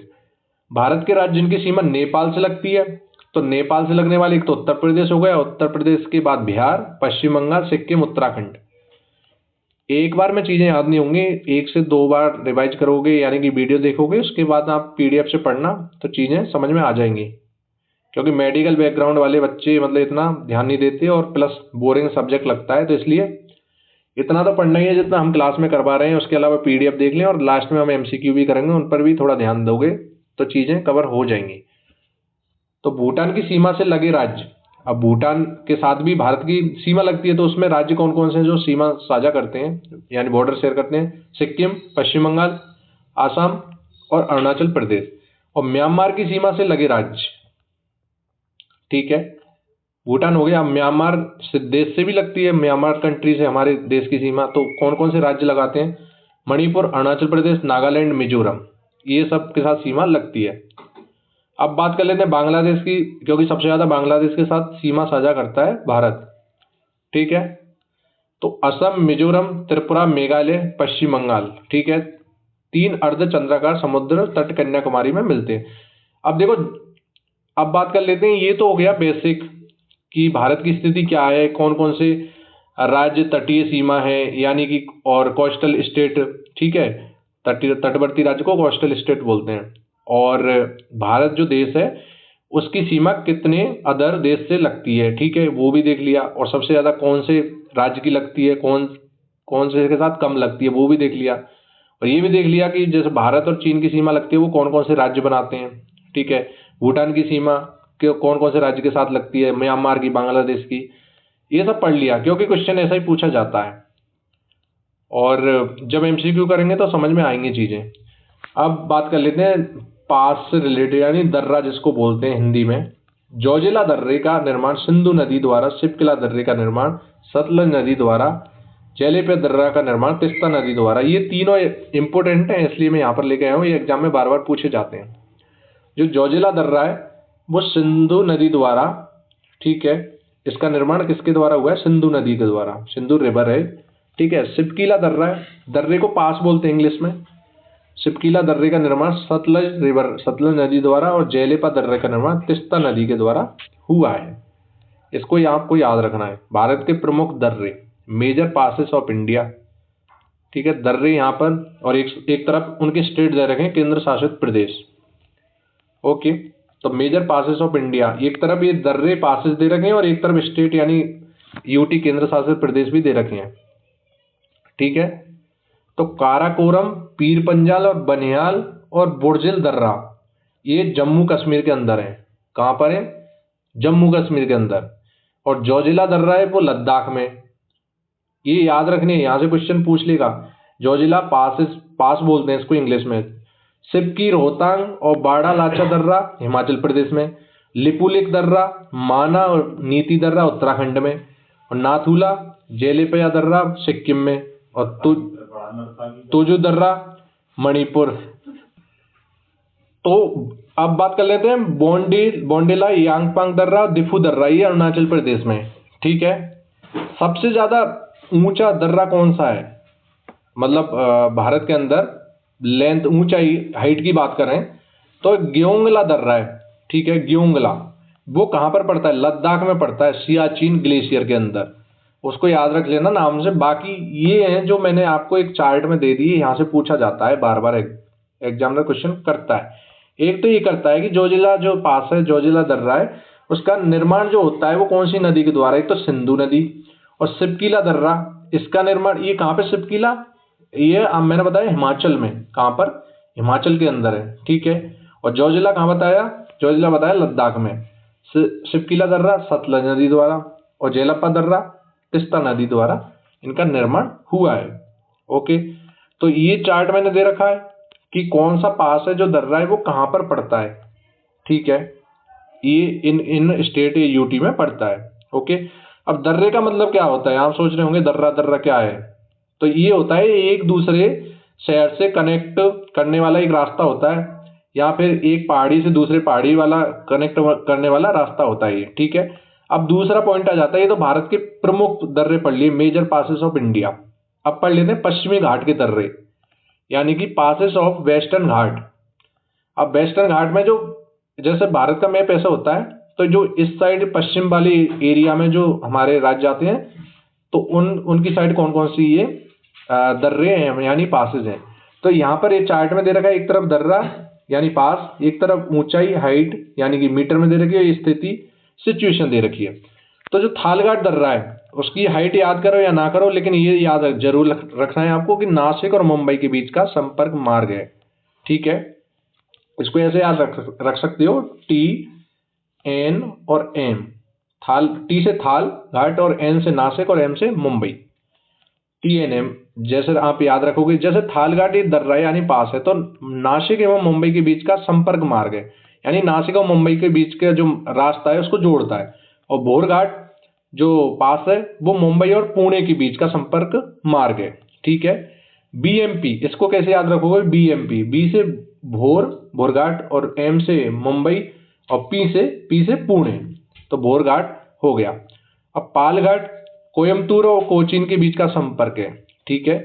भारत के राज्य जिनकी सीमा नेपाल से लगती है, तो नेपाल से लगने वाले एक तो उत्तर प्रदेश हो गया, उत्तर प्रदेश के बाद बिहार, पश्चिम बंगाल, सिक्किम, उत्तराखंड। एक बार में चीज़ें याद नहीं होंगी, 1 से 2 बार रिवाइज करोगे, यानी कि वीडियो देखोगे, उसके बाद आप पीडीएफ से पढ़ना, तो चीज़ें समझ में आ जाएंगी। क्योंकि मेडिकल बैकग्राउंड वाले बच्चे मतलब इतना ध्यान नहीं देते और प्लस बोरिंग सब्जेक्ट लगता है, तो इसलिए इतना तो पढ़ना ही है जितना हम क्लास में करवा रहे हैं। उसके अलावा पीडीएफ देख लें और लास्ट में हम एमसीक्यू भी करेंगे, उन पर भी थोड़ा ध्यान दोगे तो चीज़ें कवर हो जाएंगी। तो भूटान की सीमा से लगे राज्य, अब भूटान के साथ भी भारत की सीमा लगती है, तो उसमें राज्य कौन कौन से हैं जो सीमा साझा करते हैं, यानी बॉर्डर शेयर करते हैं? सिक्किम, पश्चिम बंगाल, आसाम और अरुणाचल प्रदेश। और म्यांमार की सीमा से लगे राज्य, ठीक है, भूटान हो गया। म्यांमार से देश से भी लगती है, म्यांमार कंट्री से हमारे देश की सीमा, तो कौन कौन से राज्य लगाते हैं? मणिपुर, अरुणाचल प्रदेश, नागालैंड, मिजोरम, ये सब के साथ सीमा लगती है। अब बात कर लेते हैं बांग्लादेश की, क्योंकि सबसे ज़्यादा बांग्लादेश के साथ सीमा साझा करता है भारत। ठीक है, तो असम, मिजोरम, त्रिपुरा, मेघालय, पश्चिम बंगाल, ठीक है, 3 अर्धचंद्राकार समुद्र तट कन्याकुमारी में मिलते हैं। अब देखो, अब बात कर लेते हैं, ये तो हो गया बेसिक कि भारत की स्थिति क्या है, कौन कौन से राज्य तटीय सीमा है, यानी कि और कोस्टल स्टेट। ठीक है, तटवर्ती राज्य को कोस्टल स्टेट बोलते हैं। और भारत जो देश है उसकी सीमा कितने अदर देश से लगती है, ठीक है, वो भी देख लिया। और सबसे ज़्यादा कौन से राज्य की लगती है, कौन कौन से के साथ कम लगती है, वो भी देख लिया। और ये भी देख लिया कि जैसे भारत और चीन की सीमा लगती है, वो कौन कौन से राज्य बनाते हैं। ठीक है, भूटान की सीमा कौन कौन से राज्य के साथ लगती है, म्यांमार की, बांग्लादेश की, ये सब पढ़ लिया, क्योंकि क्वेश्चन ऐसा ही पूछा जाता है। और जब एमसीक्यू करेंगे तो समझ में आएंगी चीज़ें। अब बात कर लेते हैं पास से रिलेटेड, यानी दर्रा जिसको बोलते हैं हिंदी में। जोजिला दर्रे का निर्माण सिंधु नदी द्वारा, शिपकिला दर्रे का निर्माण सतलज नदी द्वारा, जेलेपे दर्रा का निर्माण तीस्ता नदी द्वारा। ये तीनों इंपोर्टेंट हैं, इसलिए मैं यहाँ पर लेके आया हूँ, ये एग्जाम में बार बार पूछे जाते हैं। जो जोजिला दर्रा है वो सिंधु नदी द्वारा, ठीक है, इसका निर्माण किसके द्वारा हुआ है? सिंधु नदी के द्वारा, सिंधु रिवर है। ठीक है, शिपकिला दर्रा है, दर्रे को पास बोलते हैं इंग्लिश में। शिपकिला दर्रे का निर्माण सतलज रिवर, सतलज नदी द्वारा, और जेलेपा दर्रे का निर्माण तीस्ता नदी के द्वारा हुआ है। इसको आपको याद रखना है। भारत के प्रमुख दर्रे, मेजर पासेस ऑफ इंडिया, ठीक है, दर्रे यहाँ पर, और एक तरफ उनके स्टेट दे रखे हैं, केंद्र शासित प्रदेश। ओके, तो मेजर पासेस ऑफ इंडिया, एक तरफ ये दर्रे पासेस दे रखे हैं और एक तरफ स्टेट यानी यूटी, केंद्र शासित प्रदेश भी दे रखे हैं। ठीक है, तो काराकोरम, पीर पंजाल और बनिहाल और बुर्जिल दर्रा ये जम्मू कश्मीर के अंदर है। कहाँ पर है? जम्मू कश्मीर के अंदर। और जोजिला दर्रा है वो लद्दाख में। ये याद रखने, यहाँ से क्वेश्चन पूछ लेगा। जोजिला पास बोलते हैं इसको इंग्लिश में। सिपकी, रोहतांग और बाड़ा लाचा दर्रा हिमाचल प्रदेश में, लिपुलेख दर्रा, माना और नीति दर्रा उत्तराखंड में, और नाथुला, जेलेपया दर्रा सिक्किम में, और तुजु दर्रा मणिपुर। तो अब बात कर लेते हैं बोंडेला, यांगपांग दर्रा, दिफू दर्रा, ये अरुणाचल प्रदेश में। ठीक है, सबसे ज्यादा ऊंचा दर्रा कौन सा है, मतलब भारत के अंदर लेंथ, ऊंचाई, हाइट की बात करें तो ग्योंगला दर्रा है। ठीक है, ग्योंगला, वो कहाँ पर पड़ता है, लद्दाख में पड़ता है, सियाचिन ग्लेशियर के अंदर। उसको याद रख लेना नाम से। बाकी ये हैं जो मैंने आपको एक चार्ट में दे दिए, यहाँ से पूछा जाता है बार बार, एग्जामिनर क्वेश्चन करता है। एक तो ये करता है कि जोजिला जो पास है, जोजिला दर्रा है, उसका निर्माण जो होता है वो कौन सी नदी के द्वारा, एक तो सिंधु नदी। और सिपकीला दर्रा, इसका निर्माण ये कहाँ पे, सिपकीला, ये मैंने बताया हिमाचल में, कहाँ पर, हिमाचल के अंदर है। ठीक है, और जोजिला कहाँ बताया, जोजिला बताया लद्दाख में। सिपकीला दर्रा सतलज नदी द्वारा, और जेलप्पा दर्रा तिस्ता नदी द्वारा इनका निर्माण हुआ है। ओके, तो ये चार्ट मैंने दे रखा है कि कौन सा पास है जो दर्रा है वो कहाँ पर पड़ता है। ठीक है, ये इन स्टेट या यूटी में पड़ता है। ओके, अब दर्रे का मतलब क्या होता है, आप सोच रहे होंगे दर्रा दर्रा क्या है। तो ये होता है एक दूसरे शहर से कनेक्ट करने वाला एक रास्ता होता है, या फिर एक पहाड़ी से दूसरे पहाड़ी वाला कनेक्ट करने वाला रास्ता होता है ये। ठीक है, अब दूसरा पॉइंट आ जाता है, ये तो भारत के प्रमुख दर्रे पढ़ लिए, मेजर पासेस ऑफ इंडिया। अब पढ़ लेते हैं पश्चिमी घाट के दर्रे, यानी कि पासेस ऑफ वेस्टर्न घाट। अब वेस्टर्न घाट में जो, जैसे भारत का मैप ऐसा होता है, तो जो इस साइड पश्चिम वाली एरिया में जो हमारे राज्य आते हैं, तो उनकी साइड कौन कौन सी ये दर्रे हैं, यानी पासेस हैं। तो यहाँ पर ये चार्ट में दे रखा है, एक तरफ दर्रा यानी पास, एक तरफ ऊंचाई हाइट यानी कि मीटर में दे रखी है, स्थिति सिचुएशन दे रखी है। तो जो थालघाट दर्रा है उसकी हाइट याद करो या ना करो, लेकिन ये याद जरूर रखना है आपको कि नासिक और मुंबई के बीच का संपर्क मार्ग है। ठीक है, इसको ऐसे याद रख सकते हो, टी एन और एम, थाल, टी से थाल घाट और एन से नासिक और एम से मुंबई, टी एन एम। जैसे आप याद रखोगे, जैसे थालघाट ये दर्रा यानी पास है, तो नासिक एवं मुंबई के बीच का संपर्क मार्ग है, यानी नासिक और मुंबई के बीच का जो रास्ता है उसको जोड़ता है। और भोरघाट जो पास है वो मुंबई और पुणे के बीच का संपर्क मार्ग है। ठीक है, बीएमपी, इसको कैसे याद रखोगे, बीएमपी, बी से भोरघाट और एम से मुंबई और पी से पुणे, तो भोरघाट हो गया। अब पालघाट कोयम्बतूर और कोचीन के बीच का संपर्क है। ठीक है,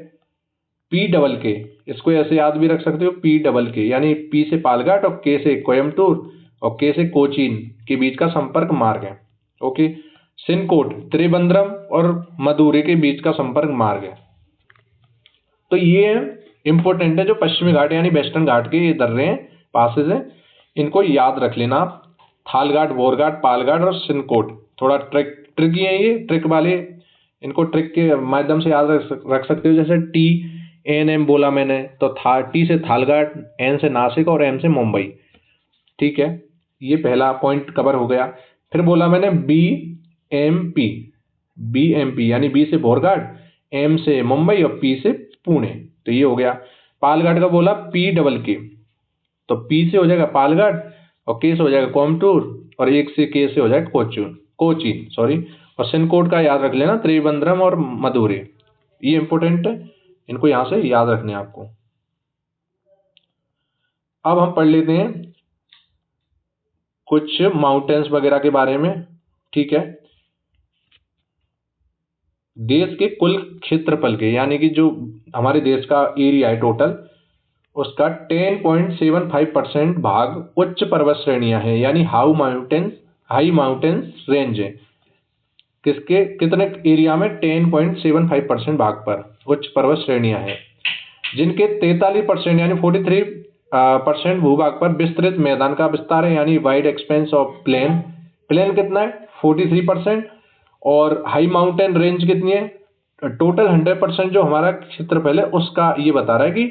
पी डबल के, इसको ऐसे याद भी रख सकते हो, पी डबल के, यानी पी से पालघाट और के से कोयम्बतूर और के से कोचीन के बीच का संपर्क मार्ग है। ओके, सिनकोट त्रिवेंद्रम और मदुरै के बीच का संपर्क मार्ग है। तो ये इंपॉर्टेंट है, जो पश्चिमी घाट यानी वेस्टर्न घाट के ये दर्रे हैं, पासेज हैं, इनको याद रख लेना आप। थालघाट, बोरघाट, पालघाट और सिनकोट थोड़ा ट्रिकी है, ये ट्रिक वाले, इनको ट्रिक के माध्यम से याद रख सकते हो। जैसे टी एन एम बोला मैंने, तो टी से थालघाट, एन से नासिक और एम से मुंबई। ठीक है, ये पहला पॉइंट कवर हो गया। फिर बोला मैंने बी एम पी, यानी बी से भोरघाट, एम से मुंबई और पी से पुणे, तो ये हो गया। पालघाट का बोला पी डबल के, तो पी से हो जाएगा पालघाट और के से हो जाएगा कोयम्बतूर और एक से के से हो जाएगा कोचीन सॉरी। और सिनकोट का याद रख लेना, त्रिवेंद्रम और मदुरै, ये इंपॉर्टेंट है, इनको यहां से याद रखने हैं आपको। अब हम पढ़ लेते हैं कुछ माउंटेन्स वगैरह के बारे में। ठीक है, देश के कुल क्षेत्रफल के, यानी कि जो हमारे देश का एरिया है टोटल, उसका 10.75% भाग उच्च पर्वत श्रेणियां हैं, यानी हाई माउंटेन्स रेंज है। किसके कितने एरिया में, 10.75% भाग पर उच्च पर्वत श्रेणियां हैं, जिनके 43% यानी 43% भूभाग पर विस्तृत मैदान का विस्तार है, यानी वाइड एक्सपेंस ऑफ प्लेन कितना है, 43%। और हाई माउंटेन रेंज कितनी है, टोटल 100% जो हमारा क्षेत्रफल है उसका ये बता रहा है कि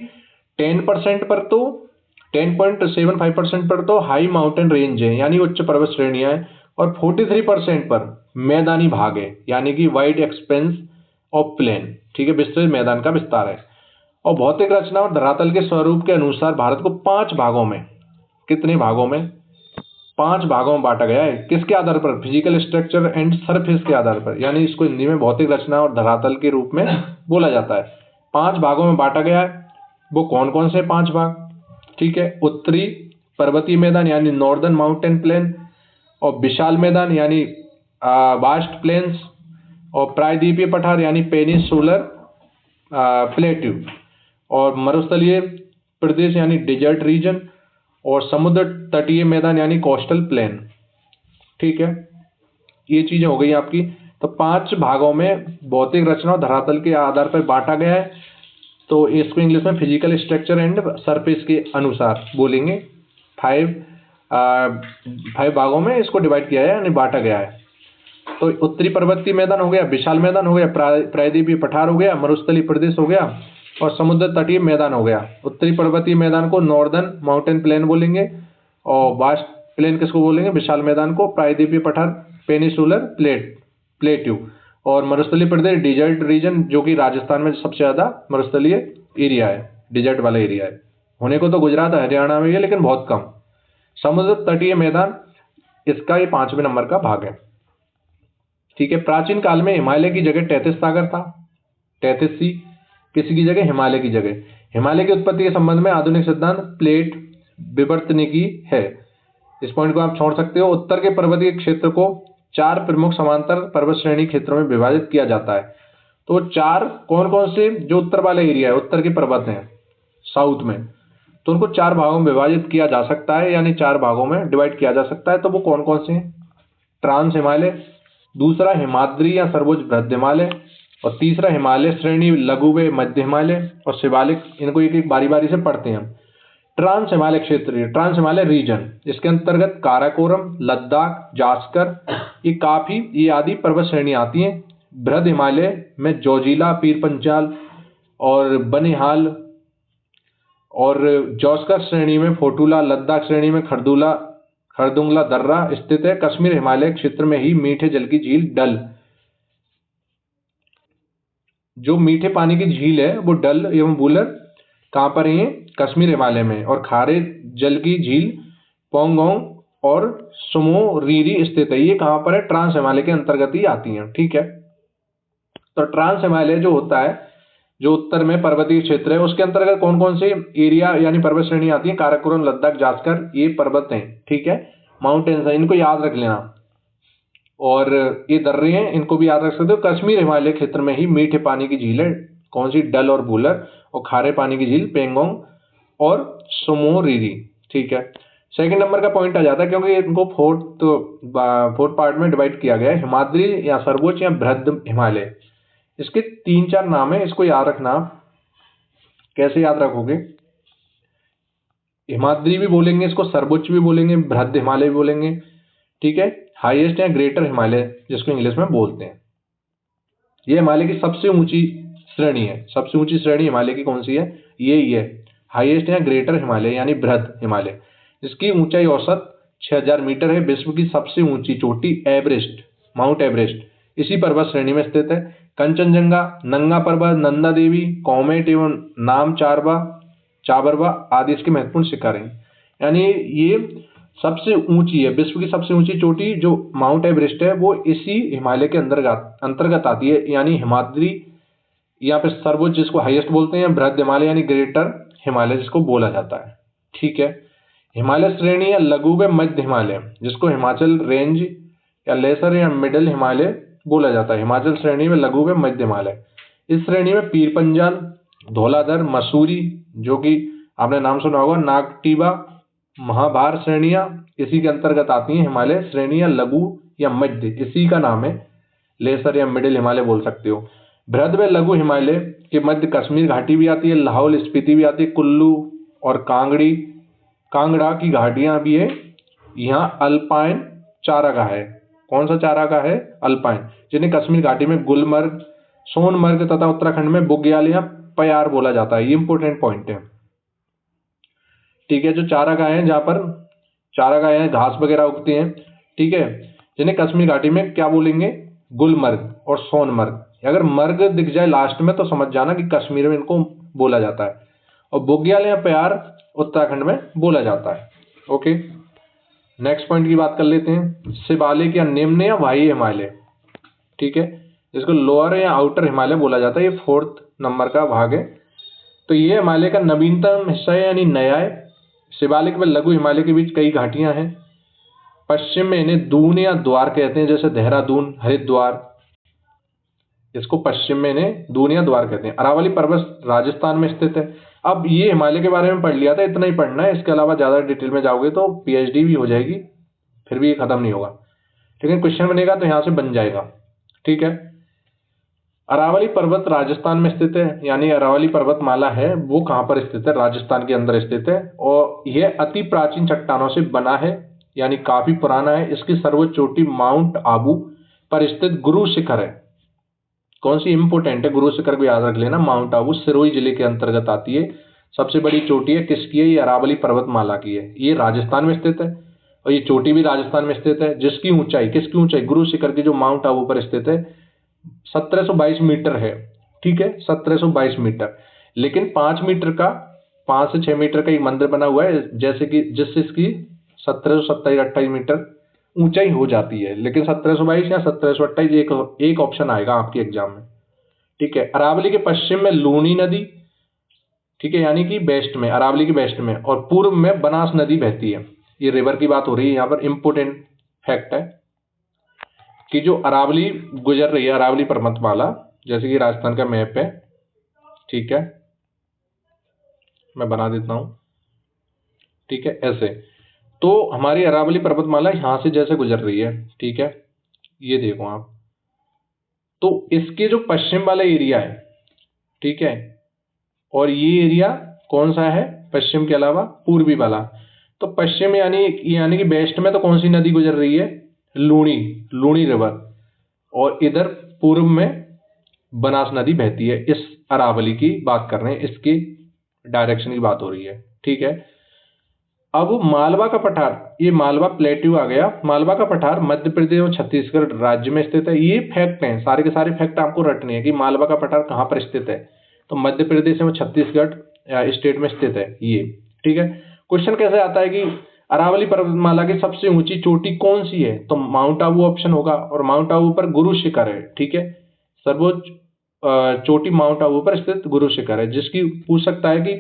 10% पर, तो 10.75% पर तो हाई माउंटेन रेंज है, यानी उच्च पर्वत श्रेणियां है, और 43% पर मैदानी भाग है, यानी कि वाइड एक्सपेंस ऑफ प्लेन। ठीक है, विस्तृत मैदान का विस्तार है। और भौतिक रचना और धरातल के स्वरूप के अनुसार भारत को 5 भागों में, कितने भागों में, 5 भागों में बांटा गया है। किसके आधार पर, फिजिकल स्ट्रक्चर एंड सरफेस के आधार पर, यानी इसको हिंदी में भौतिक रचना और धरातल के रूप में बोला जाता है। 5 भागों में बांटा गया है। वो कौन कौन से 5 भाग, ठीक है, उत्तरी, पर्वतीय मैदान यानी नॉर्दर्न माउंटेन प्लेन, और विशाल मैदान यानी वास्ट प्लेन्स, और प्रायद्वीपीय पठार यानी पेनिनसुलर प्लेट्यू, और मरुस्थलीय प्रदेश यानी डेजर्ट रीजन, और समुद्र तटीय मैदान यानी कोस्टल प्लेन। ठीक है, ये चीजें हो गई आपकी। तो 5 भागों में भौतिक रचना और धरातल के आधार पर बांटा गया है। तो इसको इंग्लिश में फिजिकल स्ट्रक्चर एंड सरफेस के अनुसार बोलेंगे। 5 भागों में इसको डिवाइड किया है यानी बांटा गया है। तो उत्तरी पर्वतीय मैदान हो गया, विशाल मैदान हो गया, प्रायद्वीपीय पठार हो गया, मरुस्थलीय प्रदेश हो गया, और समुद्र तटीय मैदान हो गया। उत्तरी पर्वतीय मैदान को नॉर्दर्न माउंटेन प्लेन बोलेंगे, और वास्ट प्लेन किसको बोलेंगे, विशाल मैदान को, प्रायद्वीपीय पठार पेनिनसुलर प्लेट्यू, और मरुस्थलीय प्रदेश डिजर्ट रीजन, जो कि राजस्थान में सबसे ज्यादा मरुस्थलीय एरिया है, डिजर्ट वाला एरिया है। होने को तो गुजरात हरियाणा में है लेकिन बहुत कम। समुद्र तटीय मैदान इसका ये 5वें नंबर का भाग है। ठीक है, प्राचीन काल में हिमालय की जगह तैतीस सागर था, तैतीस सी किसी की जगह, हिमालय की जगह। हिमालय की उत्पत्ति के संबंध में आधुनिक सिद्धांत प्लेट विवर्तनिकी है। इस पॉइंट को आप छोड़ सकते हो। उत्तर के पर्वतीय क्षेत्र को 4 प्रमुख समांतर पर्वत श्रेणी क्षेत्रों में विभाजित किया जाता है। तो 4 कौन कौन से, जो उत्तर वाला एरिया है, उत्तर के पर्वत हैं साउथ में, तो उनको 4 भागों में विभाजित किया जा सकता है, यानी 4 भागों में डिवाइड किया जा सकता है। तो वो कौन कौन से हैं? ट्रांस हिमालय, दूसरा हिमाद्री या सर्वोच्च बृहद हिमालय, और तीसरा हिमालय श्रेणी, लघु व मध्य हिमालय, और शिवालिक। इनको एक एक बारी बारी से पढ़ते हैं हम। ट्रांस हिमालय क्षेत्र, ट्रांस हिमालय रीजन, इसके अंतर्गत काराकोरम, लद्दाख, जास्कर, ये आदि पर्वत श्रेणी आती हैं। बृहद हिमालय में जोजिला, पीर पंचाल और बनिहाल, और जास्कर श्रेणी में फोटुला, लद्दाख श्रेणी में खरदुंगला दर्रा स्थित है। कश्मीर हिमालय क्षेत्र में ही मीठे जल की झील डल, जो मीठे पानी की झील है वो डल एवं वुलर कहाँ पर है? कश्मीर हिमालय में। और खारे जल की झील पोंगोंग और सुमोरीरी स्थित है। ये कहाँ पर है? ट्रांस हिमालय के अंतर्गत ही आती हैं। ठीक है, तो ट्रांस हिमालय जो होता है, जो उत्तर में पर्वतीय क्षेत्र है, उसके अंतर्गत कौन कौन से एरिया यानी पर्वत श्रेणी आती है? काराकोरम, लद्दाख, जास्कर, ये पर्वत हैं। ठीक है, माउंटेन्स हैं, इनको याद रख लेना। और ये दर्रे हैं, इनको भी याद रख सकते हो। कश्मीर हिमालय क्षेत्र में ही मीठे पानी की झील है, कौन सी? डल और वुलर, और खारे पानी की झील पेंगोंग और सुमोरीरी। ठीक है, सेकंड नंबर का पॉइंट आ जाता है, क्योंकि इनको फोर्थ पार्ट में डिवाइड किया गया है। हिमाद्री या सर्वोच्च या बृहद हिमालय, इसके 3-4 नाम है, इसको याद रखना। कैसे याद रखोगे? हिमाद्री भी बोलेंगे इसको, सर्वोच्च भी बोलेंगे, बृहद हिमालय भी बोलेंगे। ठीक है, हाईएस्ट या ग्रेटर हिमालय जिसको इंग्लिश में बोलते हैं। ये हिमालय की सबसे ऊंची श्रेणी है। सबसे ऊंची श्रेणी हिमालय की कौन सी है? ये हाईएस्ट या ग्रेटर हिमालय यानी बृहद हिमालय, जिसकी ऊंचाई औसत 6000 मीटर है। विश्व की सबसे ऊंची चोटी एवरेस्ट, माउंट एवरेस्ट इसी पर्वत श्रेणी में स्थित है। कंचनजंगा, नंगा पर्वत, नंदा देवी, कॉमेट एवं नाम चाबरवा आदि इसके महत्वपूर्ण शिखर हैं। यानी ये सबसे ऊंची है, विश्व की सबसे ऊंची चोटी जो माउंट एवरेस्ट है वो इसी हिमालय के अंतर्गत आती है। यानी हिमाद्री यहाँ पे सर्वोच्च जिसको हाईएस्ट बोलते हैं, बृहद हिमालय यानी ग्रेटर हिमालय जिसको बोला जाता है। ठीक है, हिमालय श्रेणी या लघु व मध्य हिमालय जिसको हिमाचल रेंज या लेसर या मिडिल हिमालय बोला जाता है। हिमाचल श्रेणी में लघु व मध्य हिमालय, इस श्रेणी में पीर पंजाल, धौलाधर, मसूरी, जो कि आपने नाम सुना होगा, नागटीबा, महाभार श्रेणियां इसी के अंतर्गत आती हैं। हिमालय श्रेणी या लघु या मध्य, इसी का नाम है, लेसर या मिडिल हिमालय बोल सकते हो। बृहद व लघु हिमालय के मध्य कश्मीर घाटी भी आती है, लाहौल स्पीति भी आती है, कुल्लू और कांगड़ा की घाटियां भी है। यहाँ अल्पाइन चारागाह है। कौन सा चारागाह है? अल्पाइन, जिन्हें कश्मीर घाटी में गुलमर्ग, सोनमर्ग तथा उत्तराखंड में बुग्याल या प्यार बोला जाता है। ये इंपोर्टेंट पॉइंट है। ठीक है, जो चारागाह है, जहाँ पर चारागाह है, घास वगैरह उगती हैं। ठीक है, जिन्हें कश्मीर घाटी में क्या बोलेंगे? गुलमर्ग और सोनमर्ग। अगर मर्ग दिख जाए लास्ट में तो समझ जाना कि कश्मीर में इनको बोला जाता है। और बुग्याल या प्यार उत्तराखंड में बोला जाता है। ओके, नेक्स्ट पॉइंट की बात कर लेते हैं। शिवालिक या निम्न या बाह्य हिमालय, ठीक है, जिसको लोअर या आउटर हिमालय बोला जाता है। ये 4th नंबर का भाग है। तो ये हिमालय का नवीनतम हिस्सा है, यानी नया है। शिवालिक व लघु हिमालय के बीच कई घाटियां हैं। पश्चिम में इन्हें दून या द्वार कहते हैं, जैसे देहरादून, हरिद्वार, इसको पश्चिम में इन्हें दून या द्वार कहते हैं। अरावली पर्वत राजस्थान में स्थित है। अब ये हिमालय के बारे में पढ़ लिया था, इतना ही पढ़ना है, इसके अलावा ज्यादा डिटेल में जाओगे तो पीएचडी भी हो जाएगी, फिर भी ये खत्म नहीं होगा। लेकिन क्वेश्चन बनेगा तो यहां से बन जाएगा, ठीक है। अरावली पर्वत राजस्थान में स्थित है, यानी अरावली पर्वतमाला है वो कहां पर स्थित है, राजस्थान के अंदर स्थित है। और यह अति प्राचीन चट्टानों से बना है, यानी काफी पुराना है। इसकी सर्वोच्च चोटी माउंट आबू पर स्थित गुरु शिखर है। कौन सी इंपोर्टेंट है, गुरु शिखर को याद रख लेना। माउंट आबू सिरोही जिले के अंतर्गत आती है। सबसे बड़ी चोटी है, किसकी है, ये अरावली पर्वतमाला की है। ये राजस्थान में स्थित है और ये चोटी भी राजस्थान में स्थित है, जिसकी ऊंचाई, किसकी ऊंचाई, गुरु शिखर की जो माउंट आबू पर स्थित है 1722 मीटर है, ठीक है, 1722 मीटर। लेकिन 5 मीटर का, 5 से 6 मीटर का एक मंदिर बना हुआ है, जैसे कि जिससे इसकी 1727-28 मीटर ऊंचाई हो जाती है। लेकिन 1722 या 1728 एक ऑप्शन आएगा आपके एग्जाम में, ठीक है। अरावली के पश्चिम में लूनी नदी, ठीक है, यानी कि वेस्ट में, अरावली के वेस्ट में, और पूर्व में बनास नदी बहती है। ये रिवर की बात हो रही है, यहाँ पर इंपोर्टेंट फैक्ट है कि जो अरावली गुजर रही है, अरावली पर्वतमाला, जैसे कि राजस्थान का मैप है, ठीक है, मैं बना देता हूं, ठीक है, ऐसे। तो हमारी अरावली पर्वतमाला यहां से जैसे गुजर रही है, ठीक है, ये देखो आप, तो इसके जो पश्चिम वाला एरिया है, ठीक है, और ये एरिया कौन सा है, पश्चिम के अलावा पूर्वी वाला। तो पश्चिम यानी कि वेस्ट में तो कौन सी नदी गुजर रही है, लूनी रिवर, और इधर पूर्व में बनास नदी बहती है। इस अरावली की बात कर रहे हैं, इसकी डायरेक्शन की बात हो रही है, ठीक है। अब मालवा का पठार, ये मालवा प्लेट्यू आ गया। मालवा का पठार मध्य प्रदेश और छत्तीसगढ़ राज्य में स्थित है। ये फैक्ट हैं, सारे के सारे फैक्ट आपको रटने हैं कि मालवा का पठार कहां पर स्थित है। तो मध्य प्रदेश और छत्तीसगढ़ स्टेट में स्थित है ये, ठीक है। क्वेश्चन कैसे आता है कि अरावली पर्वतमाला की सबसे ऊंची चोटी कौन सी है, तो माउंट आबू ऑप्शन होगा, और माउंट आबू पर गुरु शिखर है, ठीक है। सर्वोच्च चोटी माउंट आबू पर स्थित गुरु शिखर है, जिसकी पूछ सकता है कि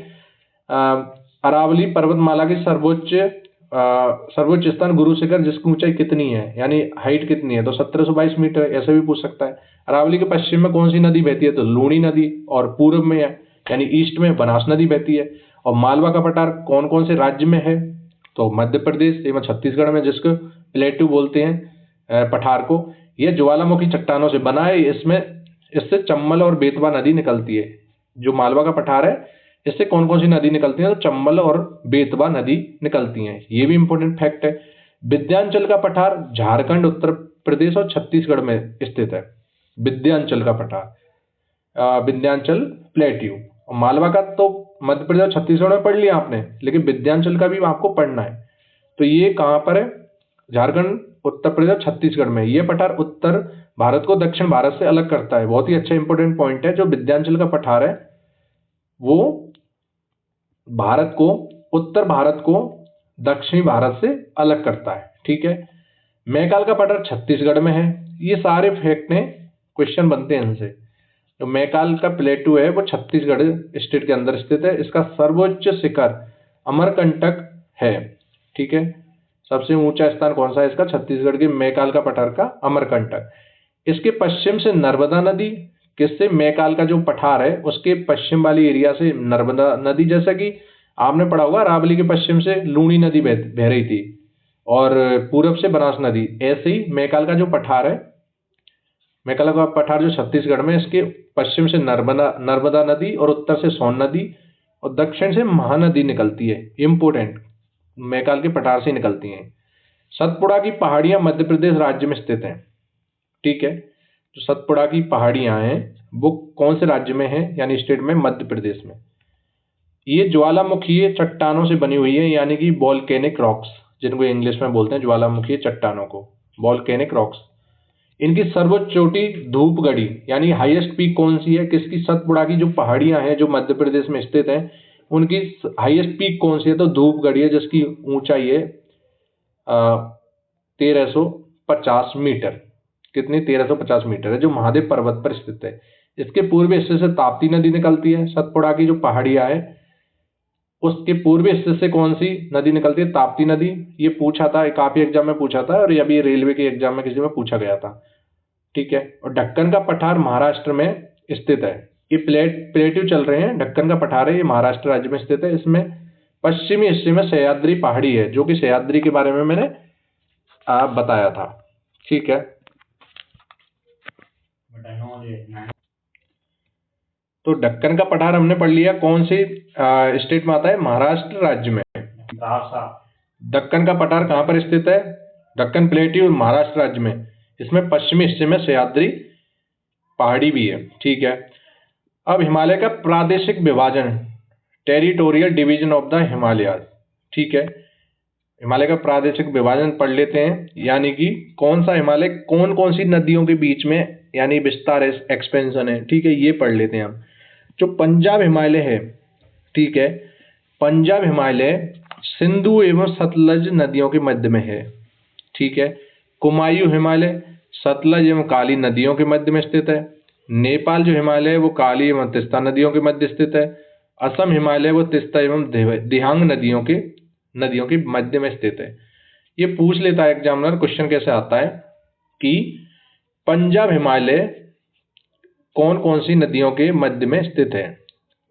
अरावली पर्वतमाला की सर्वोच्च स्थान गुरु शिखर, जिसकी ऊंचाई कितनी है, यानी हाइट कितनी है, तो 1722 मीटर, ऐसे भी पूछ सकता है। अरावली के पश्चिम में कौन सी नदी बहती है, तो लूनी नदी, और पूर्व में है यानी ईस्ट में बनास नदी बहती है। और मालवा का पठार कौन कौन से राज्य में है, तो मध्य प्रदेश एवं छत्तीसगढ़ में, जिसको प्लेट्यू बोलते हैं पठार को। यह ज्वालामुखी चट्टानों से बना है, इससे चंबल और बेतवा नदी निकलती है। जो मालवा का पठार है, इससे कौन कौन सी नदी निकलती है, तो चंबल और बेतवा नदी निकलती हैं। ये भी इंपॉर्टेंट फैक्ट है। विंध्याचल का पठार झारखंड, उत्तर प्रदेश और छत्तीसगढ़ में स्थित है। विंध्याचल का पठार, विंध्याचल प्लेट्यू। मालवा का तो मध्य प्रदेश और छत्तीसगढ़ में पढ़ लिया आपने, लेकिन विंध्याचल का भी आपको पढ़ना है। तो ये कहां पर है, झारखंड, उत्तर प्रदेश, छत्तीसगढ़ में। ये पठार उत्तर भारत को दक्षिण भारत से अलग करता है। बहुत ही अच्छा इंपॉर्टेंट पॉइंट है। जो विंध्याचल का पठार है वो भारत को, उत्तर भारत को दक्षिणी भारत से अलग करता है, ठीक है। मैकाल का पठार छत्तीसगढ़ में है। ये सारे फैक्ट हैं, क्वेश्चन बनते हैं इनसे। जो मैकाल का प्लेटू है वो छत्तीसगढ़ स्टेट के अंदर स्थित है। इसका सर्वोच्च शिखर अमरकंटक है, ठीक है। सबसे ऊंचा स्थान कौन सा है इसका, छत्तीसगढ़ के मैकाल का पठार का अमरकंटक। इसके पश्चिम से नर्मदा नदी, किससे, मैकाल का जो पठार है उसके पश्चिम वाली एरिया से नर्मदा नदी, जैसा कि आपने पढ़ा होगा अरावली के पश्चिम से लूनी नदी बह रही थी और पूरब से बनास नदी, ऐसे ही मैकाल का जो पठार है, मैकाल का पठार जो छत्तीसगढ़ में, इसके पश्चिम से नर्मदा नदी और उत्तर से सोन नदी और दक्षिण से महानदी निकलती है। इंपोर्टेंट, मैकाल के पठार से निकलती हैं। सतपुड़ा की पहाड़ियां मध्य प्रदेश राज्य में स्थित हैं, ठीक है। जो सतपुड़ा की पहाड़ियां हैं वो कौन से राज्य में है, यानी स्टेट में, मध्य प्रदेश में। ये ज्वालामुखीय चट्टानों से बनी हुई है, यानी कि वोल्केनिक रॉक्स, जिनको इंग्लिश में बोलते हैं ज्वालामुखीय चट्टानों को, वोल्केनिक रॉक्स। इनकी सर्वोच्च चोटी धूपगढ़ी, यानी हाईएस्ट पीक कौन सी है, किसकी, सतपुड़ा की जो पहाड़ियां हैं जो मध्य प्रदेश में स्थित हैं, उनकी हाईएस्ट पीक कौन सी है, तो धूपगढ़ी है, जिसकी ऊंचाई है 1350 मीटर। कितनी, 1350 मीटर है, जो महादेव पर्वत पर स्थित है। इसके पूर्वी हिस्से से ताप्ती नदी निकलती है। सतपुड़ा की जो पहाड़ियां है उसके पूर्वी हिस्से से कौन सी नदी निकलती है? ताप्ती नदी। ये पूछा था, काफी एग्जाम में पूछा था, और ये अभी रेलवे के एग्जाम में किसी में पूछा गया था। ठीक है। और ढक्कन का पठार महाराष्ट्र में स्थित है। ये प्लेट्यू चल रहे हैं। ढक्कन का पठार है, ये महाराष्ट्र राज्य में स्थित है। इसमें पश्चिमी हिस्से में सह्याद्री पहाड़ी है, जो कि सह्याद्री के बारे में मैंने बताया था। ठीक है। तो ढक्कन का पठार हमने पढ़ लिया, कौन सी स्टेट में आता है? महाराष्ट्र राज्य में। दक्कन का पठार कहाँ पर स्थित है? दक्कन प्लेट्यू महाराष्ट्र राज्य में। इसमें पश्चिमी हिस्से में सह्याद्री पहाड़ी भी है। ठीक है। अब हिमालय का प्रादेशिक विभाजन, territorial division of the Himalayas. ठीक है। हिमालय का प्रादेशिक विभाजन पढ़ लेते हैं, यानी कि कौन सा हिमालय कौन कौन सी नदियों के बीच में यानी विस्तार है, एक्सपेंशन है। ठीक है, ये पढ़ लेते हैं हम। जो पंजाब हिमालय है, ठीक है, पंजाब हिमालय सिंधु एवं सतलज नदियों के मध्य में है। ठीक है। कुमायूं हिमालय सतलज एवं काली नदियों के मध्य में स्थित है। नेपाल जो हिमालय है वो काली एवं तीस्ता नदियों के मध्य स्थित है। असम हिमालय वो तीस्ता एवं दिहांग नदियों के मध्य में स्थित है। ये पूछ लेता है एग्जामिनर, क्वेश्चन कैसे आता है कि पंजाब हिमालय कौन कौन सी नदियों के मध्य में स्थित है?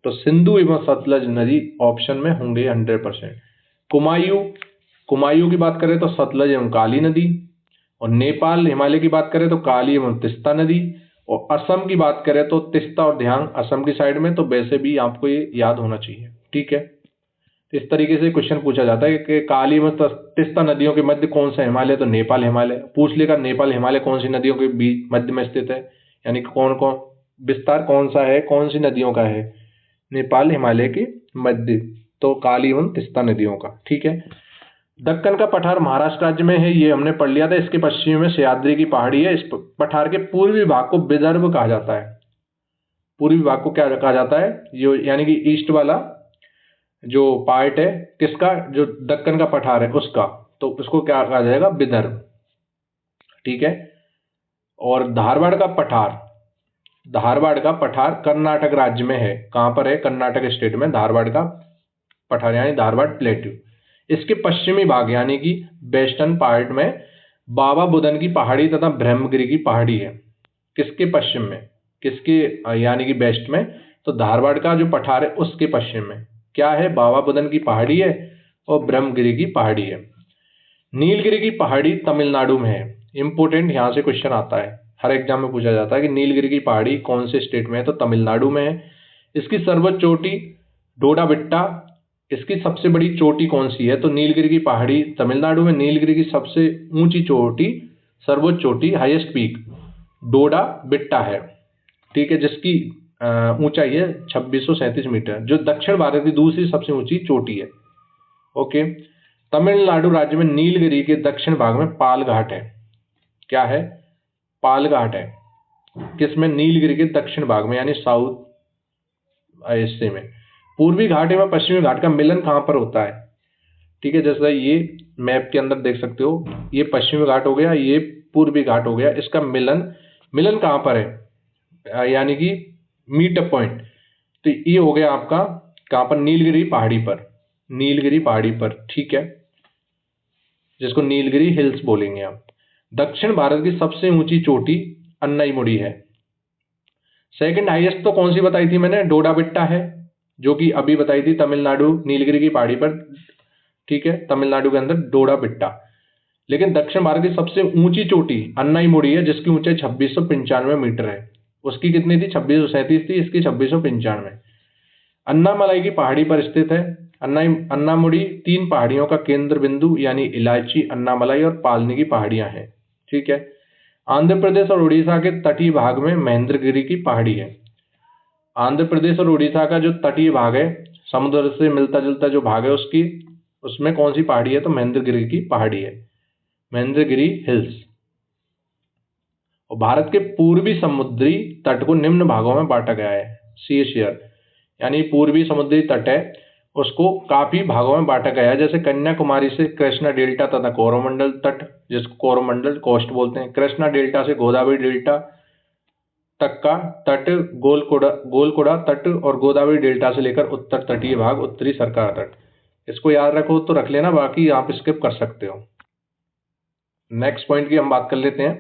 तो सिंधु एवं सतलज नदी ऑप्शन में होंगे 100%। कुमायूं की बात करें तो सतलज एवं काली नदी, और नेपाल हिमालय की बात करें तो काली एवं तीस्ता नदी, और असम की बात करें तो तीस्ता और दिहांग असम की साइड में। तो वैसे भी आपको ये याद होना चाहिए। ठीक है। इस तरीके से क्वेश्चन पूछा जाता है कि काली एवं तीस्ता नदियों के मध्य कौन सा हिमालय? तो नेपाल हिमालय। पूछ लेगा नेपाल हिमालय कौन सी नदियों के बीच मध्य में स्थित है, यानी कौन कौन विस्तार कौन सा है, कौन सी नदियों का है? नेपाल हिमालय के मध्य, तो काली एवं तीस्ता नदियों का। ठीक है। दक्कन का पठार महाराष्ट्र राज्य में है, ये हमने पढ़ लिया था। इसके पश्चिम में सह्याद्री की पहाड़ी है। इस पठार के पूर्वी भाग को विदर्भ कहा जाता है। पूर्वी भाग को क्या कहा जाता है? जो यानी कि ईस्ट वाला जो पार्ट है किसका? जो दक्कन का पठार है उसका, तो उसको क्या कहा जाएगा? विदर्भ। ठीक है। और धारवाड़ का पठार कर्नाटक राज्य में है। कहां पर है? कर्नाटक स्टेट में धारवाड़ का पठार, यानी धारवाड़ प्लेट्यू। इसके पश्चिमी भाग यानी कि वेस्टर्न पार्ट में बाबा बुदन की पहाड़ी तथा ब्रह्मगिरी की पहाड़ी है। किसके पश्चिम में? किसके यानी कि वेस्ट में? तो धारवाड़ का जो पठार है उसके पश्चिम में क्या है? बाबा बुदन की पहाड़ी है और ब्रह्मगिरी की पहाड़ी है। नीलगिरी की पहाड़ी तमिलनाडु में है। इंपोर्टेंट, यहां से क्वेश्चन आता है, हर एग्जाम में पूछा जाता है कि नीलगिरी की पहाड़ी कौन से स्टेट में है? तो तमिलनाडु में है। इसकी सर्वोच्च चोटी डोडाबिट्टा। इसकी सबसे बड़ी चोटी कौन सी है? तो नीलगिरी की पहाड़ी तमिलनाडु में। नीलगिरी की सबसे ऊंची चोटी, सर्वोच्च चोटी, हाईएस्ट पीक डोडाबिट्टा है। ठीक है, जिसकी ऊंचाई है 2637 मीटर, जो दक्षिण भारत की दूसरी सबसे ऊंची चोटी है। ओके। तमिलनाडु राज्य में नीलगिरी के दक्षिण भाग में पाल घाट है। क्या है? पाल घाट है। किसमें? नीलगिरी के दक्षिण भाग में, यानी साउथ हिस्से में। पूर्वी घाट एवं पश्चिमी घाट का मिलन कहां पर होता है? ठीक है, जैसा ये मैप के अंदर देख सकते हो, ये पश्चिमी घाट हो गया, ये पूर्वी घाट हो गया। इसका मिलन कहां पर है? यानी कि मीटअप पॉइंट, तो ये हो गया आपका कहां पर? नीलगिरी पहाड़ी पर। नीलगिरी पहाड़ी पर। ठीक है, जिसको नीलगिरी हिल्स बोलेंगे आप। दक्षिण भारत की सबसे ऊंची चोटी अन्नाईमुड़ी है। सेकंड हाईएस्ट तो कौन सी बताई थी मैंने? डोडाबिट्टा है, जो कि अभी बताई थी तमिलनाडु नीलगिरी की पहाड़ी पर। ठीक है, तमिलनाडु के अंदर डोडाबिट्टा। लेकिन दक्षिण भारत की सबसे ऊंची चोटी अन्नाईमुड़ी है, जिसकी ऊंचाई 2695 मीटर है। उसकी कितनी थी? 2637 थी, इसकी 2695। अन्नामलाई की पहाड़ी पर स्थित है। अन्नामुड़ी 3 पहाड़ियों का केंद्र बिंदु, यानी इलायची, अन्नामलाई और पालनी की पहाड़ियां हैं। ठीक है। आंध्र प्रदेश और उड़ीसा के तटीय भाग में महेंद्रगिरी की पहाड़ी है। आंध्र प्रदेश और उड़ीसा का जो तटीय भाग है, समुद्र से मिलता जुलता जो भाग है, उसमें कौन सी पहाड़ी है? तो महेंद्रगिरी की पहाड़ी है, महेंद्रगिरी हिल्स। और भारत के पूर्वी समुद्री तट को निम्न भागों में बांटा गया है। सी शेयर, यानी पूर्वी समुद्री तट है, उसको काफी भागों में बांटा गया है। जैसे कन्याकुमारी से कृष्णा डेल्टा तथा कोरोमंडल तट, जिसको कोरोमंडल कोस्ट बोलते हैं। कृष्णा डेल्टा से गोदावरी डेल्टा, तक का तट, गोलकोड़ा तट और गोदावरी डेल्टा से लेकर उत्तर तटीय भाग, उत्तरी सरकार तट। इसको याद रखो तो रख लेना, बाकी आप स्किप कर सकते हो। नेक्स्ट पॉइंट की हम बात कर लेते हैं।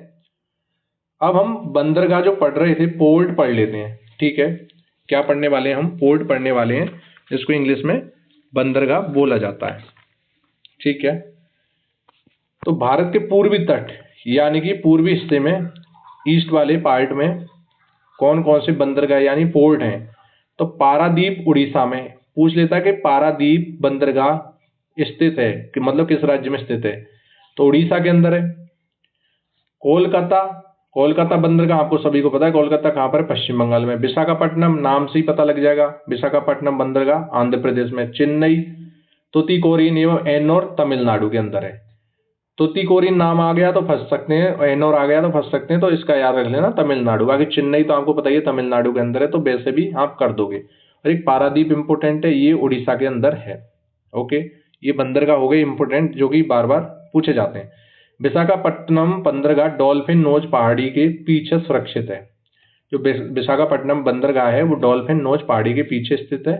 अब हम बंदरगाह जो पढ़ रहे थे, पोर्ट पढ़ लेते हैं। ठीक है, क्या पढ़ने वाले हैं हम? पोर्ट पढ़ने वाले हैं, जिसको इंग्लिश में बंदरगाह बोला जाता है। ठीक है, तो भारत के पूर्वी तट यानी कि पूर्वी हिस्से में, ईस्ट वाले पार्ट में कौन कौन से बंदरगाह यानी पोर्ट हैं? तो पारादीप उड़ीसा में। पूछ लेता है कि पारादीप बंदरगाह स्थित है कि मतलब किस राज्य में स्थित है, तो उड़ीसा के अंदर है। कोलकाता, कोलकाता बंदरगाह आपको सभी को पता है, कोलकाता कहाँ पर है? पश्चिम बंगाल में। विशाखापट्टनम, नाम से ही पता लग जाएगा, विशाखापट्टनम बंदरगाह आंध्र प्रदेश में। चेन्नई, तुतीकोरिन एवं एन्नोर तमिलनाडु के अंदर है। तुतीकोरिन नाम आ गया तो फंस सकते हैं, एन्नोर आ गया तो फंस सकते हैं, तो इसका याद रख लेना तमिलनाडु। बाकी चेन्नई तो आपको पता ही है तमिलनाडु के अंदर है, तो वैसे भी आप कर दोगे। और एक पारादीप इंपोर्टेंट है, ये उड़ीसा के अंदर है। ओके, ये बंदरगाह हो गए इंपोर्टेंट जो कि बार बार पूछे जाते हैं। विशाखापट्टनम बंदरगाह डॉल्फिन नोच पहाड़ी के पीछे सुरक्षित है। जो विशाखापट्टनम बंदरगाह है वो डॉल्फिन नोच पहाड़ी के पीछे स्थित है।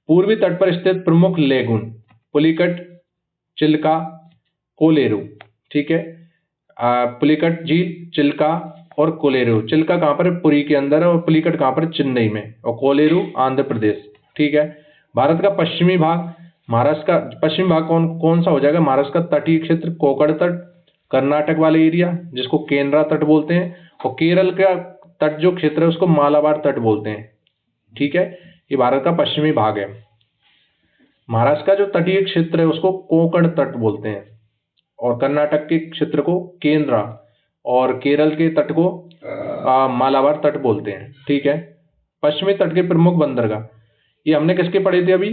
पूर्वी तट पर स्थित प्रमुख लेगुन पुलिकट, चिल्का, कोलेरू। ठीक है, पुलिकट झील, चिल्का और कोलेरू। चिल्का कहाँ पर है? पुरी के अंदर है, और पुलिकट कहाँ पर? चेन्नई में, और कोलेरू आंध्र प्रदेश। ठीक है, भारत का पश्चिमी भाग, महाराष्ट्र का पश्चिम भाग कौन कौन सा हो जाएगा? महाराष्ट्र का तटीय क्षेत्र कोकण तट, कर्नाटक वाले एरिया जिसको केनरा तट बोलते हैं, और केरल का तट जो क्षेत्र है उसको मालाबार तट बोलते हैं। ठीक है, ये भारत का पश्चिमी भाग है। महाराष्ट्र का जो तटीय क्षेत्र है उसको कोंकण तट बोलते हैं, और कर्नाटक के क्षेत्र को केंद्रा, और केरल के तट को मालाबार तट बोलते हैं। ठीक है, पश्चिमी तट के प्रमुख बंदरगाह, ये हमने किसके पढ़े थे अभी?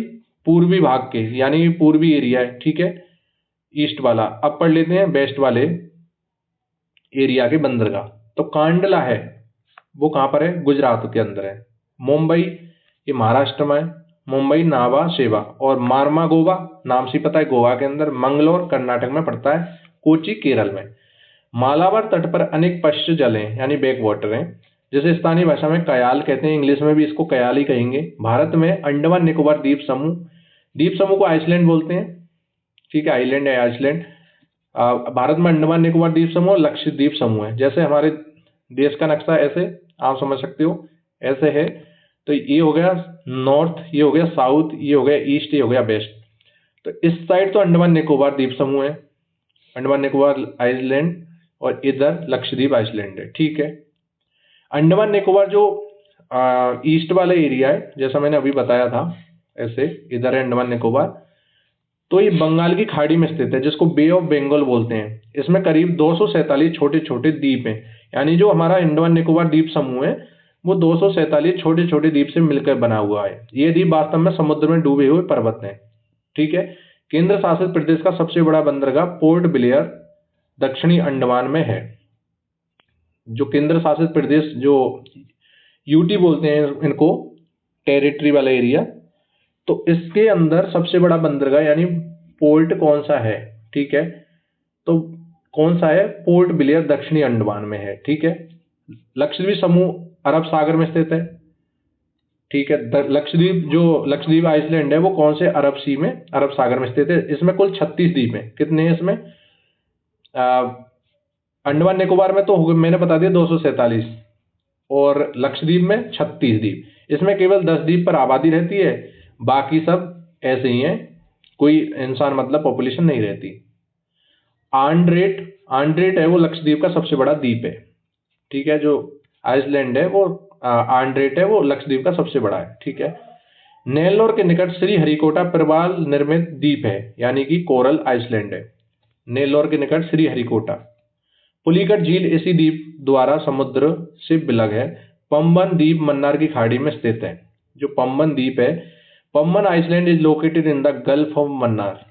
पूर्वी भाग के, यानी पूर्वी एरिया है। ठीक है, ईस्ट वाला। अब पढ़ लेते हैं वेस्ट वाले एरिया के बंदरगाह। तो कांडला है, वो कहाँ पर है? गुजरात के अंदर है। मुंबई, ये महाराष्ट्र में है, मुंबई, नावा, शेवा। और मार्मागोवा, नाम से पता है, गोवा के अंदर। मंगलोर कर्नाटक में पड़ता है, कोची केरल में। मालाबार तट पर अनेक पश्च जल हैं यानी बैक वाटर हैं, जिसे स्थानीय भाषा में कयाल कहते हैं, इंग्लिश में भी इसको कयाल ही कहेंगे। भारत में अंडमान निकोबार द्वीप समूह को आइसलैंड बोलते हैं। ठीक है, आइलैंड है आइसलैंड। भारत में अंडमान निकोबार द्वीप समूह, लक्षद्वीप समूह है। जैसे हमारे देश का नक्शा ऐसे आप समझ सकते हो, ऐसे है। तो ये हो गया नॉर्थ, ये हो गया साउथ, ये हो गया ईस्ट, ये हो गया वेस्ट। तो इस साइड तो अंडमान निकोबार द्वीप समूह है, अंडमान निकोबार आइलैंड, और इधर लक्षद्वीप आइसलैंड है। ठीक है, अंडमान निकोबार जो ईस्ट वाला एरिया है, जैसा मैंने अभी बताया था, ऐसे इधर है अंडमान निकोबार। तो ये बंगाल की खाड़ी में स्थित है, जिसको बे ऑफ बंगाल बोलते हैं। इसमें करीब 247 छोटे छोटे द्वीप हैं, यानी जो हमारा अंडमान निकोबार द्वीप समूह है वो 247 छोटे छोटे द्वीप से मिलकर बना हुआ है। ये द्वीप वास्तव में समुद्र में डूबे हुए पर्वत हैं। ठीक है, केंद्र शासित प्रदेश का सबसे बड़ा बंदरगाह पोर्ट ब्लेयर दक्षिणी अंडमान में है। जो केंद्र शासित प्रदेश, जो यूटी बोलते हैं इनको, टेरिटरी वाला एरिया, तो इसके अंदर सबसे बड़ा बंदरगाह यानी पोर्ट कौन सा है? ठीक है, तो कौन सा है? पोर्ट ब्लेयर दक्षिणी अंडमान में है। ठीक है, लक्षद्वीप समूह अरब सागर में स्थित है। ठीक है, लक्षद्वीप जो लक्षद्वीप आइसलैंड है वो कौन से? अरब सी में, अरब सागर में स्थित है। इसमें कुल 36 द्वीप हैं। कितने हैं इसमें? अंडमान निकोबार में तो मैंने बता दिया 247, और लक्षद्वीप में 36 द्वीप। इसमें केवल 10 द्वीप पर आबादी रहती है, बाकी सब ऐसे ही हैं, कोई इंसान मतलब पॉपुलेशन नहीं रहती। आंड्रेट है वो लक्षद्वीप का सबसे बड़ा द्वीप है। ठीक है, जो आइसलैंड है वो आंड्रेट है, वो लक्षद्वीप का सबसे बड़ा है। ठीक है, नेल्लोर के निकट श्री हरिकोटा प्रवाल निर्मित द्वीप है, यानी कि कोरल आइसलैंड है। नेल्लोर के निकट श्री हरिकोटा। पुलिकट झील इसी द्वीप द्वारा समुद्र से विलग है। पंबन द्वीप मन्नार की खाड़ी में स्थित है। जो पंबन द्वीप है, Pamban island is located in the gulf of Mannar.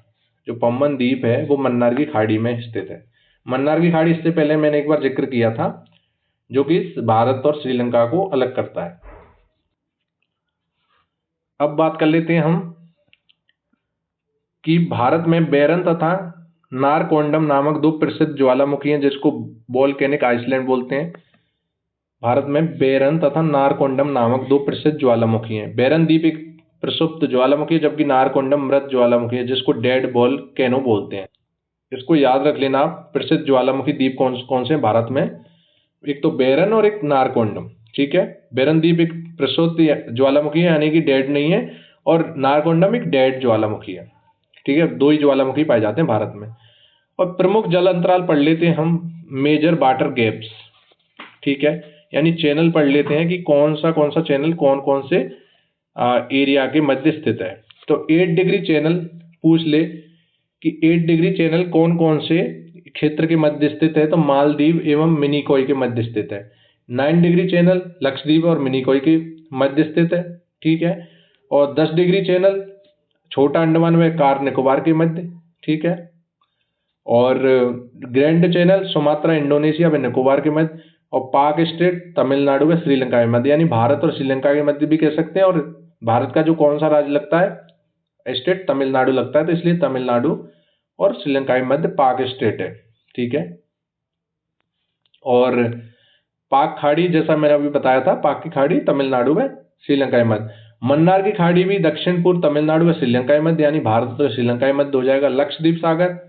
जो पंबन द्वीप है वो मन्नार की खाड़ी में स्थित है। मन्नार की खाड़ी, इससे पहले मैंने एक बार जिक्र किया था, जो कि भारत और श्रीलंका को अलग करता है। अब बात कर लेते हैं हम कि भारत में बैरन तथा नारकोंडम नामक दो प्रसिद्ध ज्वालामुखी हैं, जिसको वोल्केनिक आइसलैंड बोलते हैं। भारत में बेरन तथा नारकोंडम नामक दो प्रसिद्ध ज्वालामुखी हैं। बेरन द्वीप एक प्रसुप्त ज्वालामुखी है, जबकि नारकोंडम मृत ज्वालामुखी है जिसको डेड वोल्केनो बोलते हैं। इसको याद रख लेना आप, प्रसिद्ध ज्वालामुखी द्वीप कौन कौन से हैं भारत में। एक तो बेरन और एक नारकोंडम। ठीक है, बेरन द्वीप एक प्रसुप्त ज्वालामुखी है यानी कि डेड नहीं है, और नारकोंडम एक डेड ज्वालामुखी है। ठीक है, दो ही ज्वालामुखी पाए जाते हैं भारत में। और प्रमुख जल अंतराल पढ़ लेते हैं हम, मेजर वाटर गैप्स। ठीक है, यानी चैनल पढ़ लेते हैं कि कौन सा चैनल कौन कौन से एरिया के मध्य स्थित है। तो 8 डिग्री चैनल पूछ ले कि 8 डिग्री चैनल कौन कौन से क्षेत्र के मध्य स्थित है, तो मालदीव एवं मिनिकॉय के मध्य स्थित है। 9 डिग्री चैनल लक्षद्वीप और मिनिकॉय के मध्य स्थित है। ठीक है, और 10 डिग्री चैनल छोटा अंडमान व कार निकोबार के मध्य। ठीक है, और ग्रैंड चैनल सुमात्रा इंडोनेशिया व निकोबार के मध्य, और पाक स्टेट तमिलनाडु व श्रीलंका के मध्य, यानी भारत और श्रीलंका के मध्य भी कह सकते हैं। और भारत का जो कौन सा राज्य लगता है स्टेट, तमिलनाडु लगता है, तो इसलिए तमिलनाडु और श्रीलंका के मध्य पाक स्टेट है। ठीक है, और पाक खाड़ी जैसा मैंने अभी बताया था, पाक की खाड़ी तमिलनाडु में श्रीलंका के मध्य। मन्नार की खाड़ी भी दक्षिण पूर्व तमिलनाडु व श्रीलंका के मध्य, यानी भारत और श्रीलंका के मध्य हो जाएगा। लक्षद्वीप सागर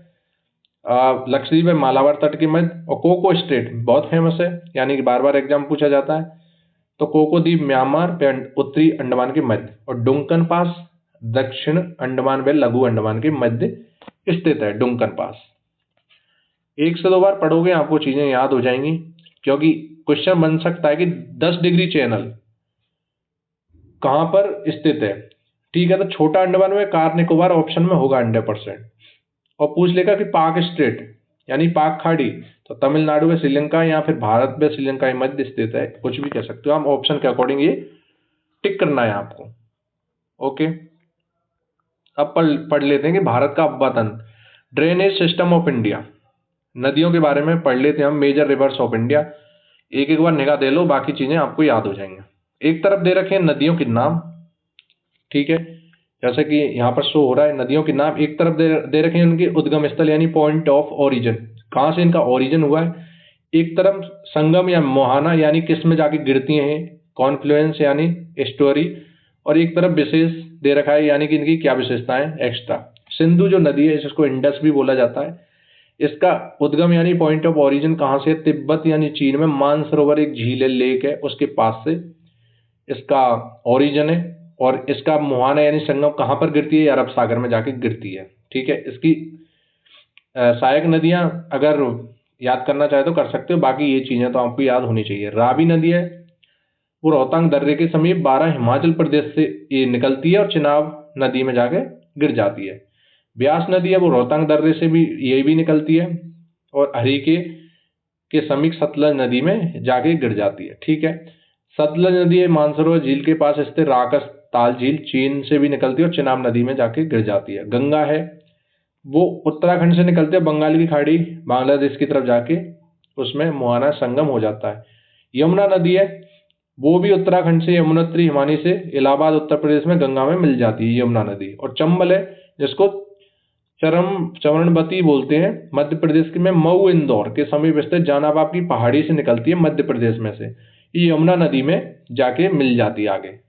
लक्षद्वीप में मालाबार तट के मध्य। और कोको स्ट्रेट बहुत फेमस है, यानी कि बार बार एग्जाम पूछा जाता है, तो कोको द्वीप म्यांमार उत्तरी अंडमान के मध्य, और डुंकन पास दक्षिण अंडमान व लघु अंडमान के मध्य स्थित है। डुंकन पास 1 से 2 बार पढ़ोगे आपको चीजें याद हो जाएंगी, क्योंकि क्वेश्चन बन सकता है कि 10 डिग्री चैनल कहां पर स्थित है। ठीक है, तो छोटा अंडमान में कार निकोबार ऑप्शन में होगा 100%। और पूछ लेगा कि पाक स्टेट यानी पाक खाड़ी, तो तमिलनाडु व श्रीलंका या फिर भारत व श्रीलंका के मध्य स्थित है, कुछ भी कह सकते हो आप। ऑप्शन के अकॉर्डिंग ये टिक करना है आपको। ओके, अब पढ़ लेते हैं कि भारत का अवतरण, ड्रेनेज सिस्टम ऑफ इंडिया। नदियों के बारे में पढ़ लेते हैं हम, मेजर रिवर्स ऑफ इंडिया। एक एक बार निगाह दे लो, बाकी चीजें आपको याद हो जाएंगी। एक तरफ दे रखे हैं नदियों के नाम। ठीक है, जैसे कि यहाँ पर शो हो रहा है, नदियों के नाम एक तरफ दे रखे हैं उनके उद्गम स्थल यानी पॉइंट ऑफ ओरिजिन, कहाँ से इनका ओरिजिन हुआ है। एक तरफ संगम या मोहाना यानी किस में जाके गिरती हैं, कॉन्फ्लुएंस यानी स्टोरी, और एक तरफ विशेष दे रखा है यानी कि इनकी क्या विशेषताएं एक्स्ट्रा। सिंधु जो नदी है इसको इंडस भी बोला जाता है। इसका उद्गम यानी पॉइंट ऑफ ओरिजिन कहाँ से, तिब्बत यानी चीन में मानसरोवर एक झील है, लेक है, उसके पास से इसका ओरिजिन है। और इसका मुहाना यानी संगम कहाँ पर गिरती है, अरब सागर में जाके गिरती है। ठीक है, इसकी सहायक नदियां अगर याद करना चाहे तो कर सकते हो, बाकी ये चीजें तो आपको याद होनी चाहिए। रावी नदी है, वो रोहतांग दर्रे के समीप 12 हिमाचल प्रदेश से ये निकलती है और चिनाब नदी में जाके गिर जाती है। ब्यास नदी है, वो रोहतांग दर्रे से भी ये भी निकलती है और हरीके के समीप सतलज नदी में जाके गिर जाती है। ठीक है, सतलज नदी है मानसरोवर झील के पास स्थित राकस ताल झील, चीन से भी निकलती है और चिनाब नदी में जाके गिर जाती है। गंगा है, वो उत्तराखंड से निकलते हैं, बंगाल की खाड़ी बांग्लादेश की तरफ जाके उसमें मुहाना संगम हो जाता है। यमुना नदी है, वो भी उत्तराखंड से यमुनोत्री हिमानी से इलाहाबाद उत्तर प्रदेश में गंगा में मिल जाती है यमुना नदी। और चंबल है, जिसको चरणवती बोलते हैं, मध्य प्रदेश के में मऊ इंदौर के समीप स्थित जानाबाब की पहाड़ी से निकलती है मध्य प्रदेश में से, ये यमुना नदी में जाके मिल जाती है आगे।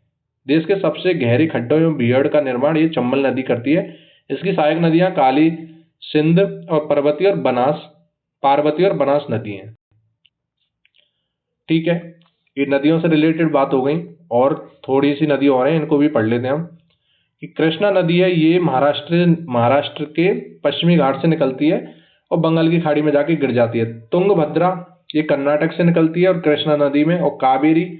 देश के सबसे गहरे खड्डों एवं बीहड़ का निर्माण ये चंबल नदी करती है। इसकी सहायक नदियां काली, सिंध और पार्वती और बनास नदी हैं। ठीक है, ये नदियों से रिलेटेड बात हो गई, और थोड़ी सी नदी और हैं, इनको भी पढ़ लेते हैं हम। कि कृष्णा नदी है, ये महाराष्ट्र के पश्चिमी घाट से निकलती है और बंगाल की खाड़ी में जाके गिर जाती है। तुंगभद्रा ये कर्नाटक से निकलती है और कृष्णा नदी में। और कावेरी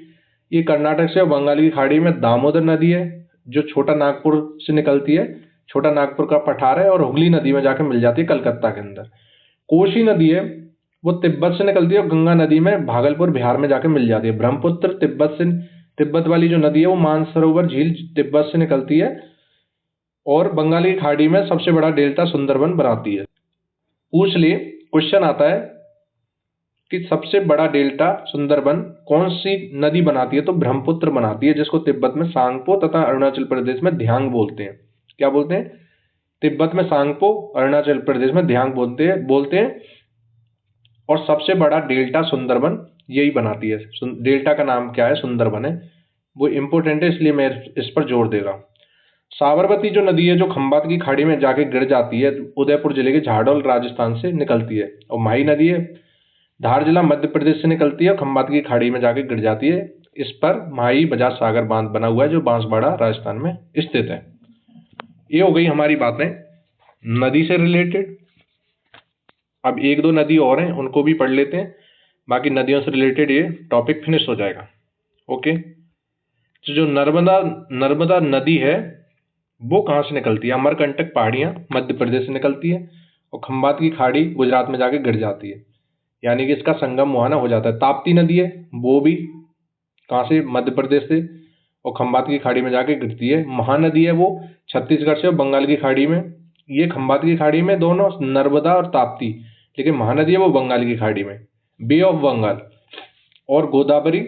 ये कर्नाटक से और बंगाल की खाड़ी में। दामोदर नदी है, जो छोटा नागपुर से निकलती है, छोटा नागपुर का पठार है, और हुगली नदी में जाके मिल जाती है कलकत्ता के अंदर। कोसी नदी है, वो तिब्बत से निकलती है और गंगा नदी में भागलपुर बिहार में जाके मिल जाती है। ब्रह्मपुत्र तिब्बत वाली जो नदी है वो मानसरोवर झील तिब्बत से निकलती है और बंगाल की खाड़ी में सबसे बड़ा डेल्टा सुंदरबन बनाती है। पूछ लिए, क्वेश्चन आता है कि सबसे बड़ा डेल्टा सुंदरबन कौन सी नदी बनाती है, तो ब्रह्मपुत्र बनाती है, जिसको तिब्बत में सांगपो तथा अरुणाचल प्रदेश में ध्यांग बोलते हैं। क्या बोलते हैं, तिब्बत में सांगपो, अरुणाचल प्रदेश में ध्यांग बोलते हैं। और सबसे बड़ा डेल्टा सुंदरबन यही बनाती है। डेल्टा का नाम क्या है, सुंदरबन है, वो इम्पोर्टेंट है इसलिए मैं इस पर जोर दे रहा हूँ। साबरमती जो नदी है जो खंबात की खाड़ी में जाके गिर जाती है, उदयपुर जिले के झाडोल राजस्थान से निकलती है। और माही नदी है, धार जिला मध्य प्रदेश से निकलती है और खंबात की खाड़ी में जाके गिर जाती है। इस पर माही बजाज सागर बांध बना हुआ है जो बांसवाड़ा राजस्थान में स्थित है। ये हो गई हमारी बातें नदी से रिलेटेड। अब एक दो नदी और हैं, उनको भी पढ़ लेते हैं, बाकी नदियों से रिलेटेड ये टॉपिक फिनिश हो जाएगा। ओके, तो जो नर्मदा नर्मदा नदी है वो कहाँ से निकलती है? अमरकंटक पहाड़ियाँ मध्य प्रदेश से निकलती है और खंबात की खाड़ी गुजरात में जाके गिर जाती है, यानी कि इसका संगम मुहाना हो जाता है। ताप्ती नदी है वो भी कहाँ से? मध्य प्रदेश से, और खंबात की खाड़ी में जाके गिरती है। महानदी है वो छत्तीसगढ़ से और बंगाल की खाड़ी में। ये खंबात की खाड़ी में दोनों नर्मदा और ताप्ती, लेकिन महानदी है वो बंगाल की खाड़ी में, बे ऑफ बंगाल। और गोदावरी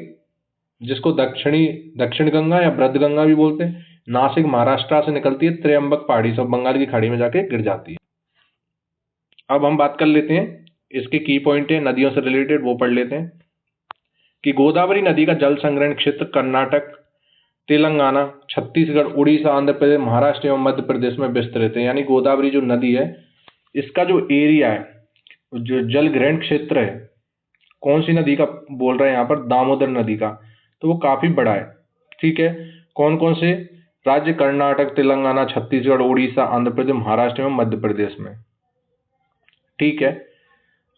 जिसको दक्षिण गंगा या ब्रज गंगा भी बोलते हैं, नासिक महाराष्ट्र से निकलती है, त्र्यंबक पहाड़ी से बंगाल की खाड़ी में जाके गिर जाती है। अब हम बात कर लेते हैं, इसके की पॉइंट है नदियों से रिलेटेड, वो पढ़ लेते हैं कि गोदावरी नदी का जल संग्रहण क्षेत्र कर्नाटक, तेलंगाना, छत्तीसगढ़, उड़ीसा, आंध्र प्रदेश, महाराष्ट्र एवं मध्य प्रदेश में विस्तृत है। यानी गोदावरी जो नदी है इसका जो एरिया है, जो जल ग्रहण क्षेत्र है, कौन सी नदी का बोल रहे हैं यहाँ पर? दामोदर नदी का, तो वो काफी बड़ा है। ठीक है, कौन कौन से राज्य? कर्नाटक, तेलंगाना, छत्तीसगढ़, उड़ीसा, आंध्र प्रदेश, महाराष्ट्र एवं मध्य प्रदेश में। ठीक है,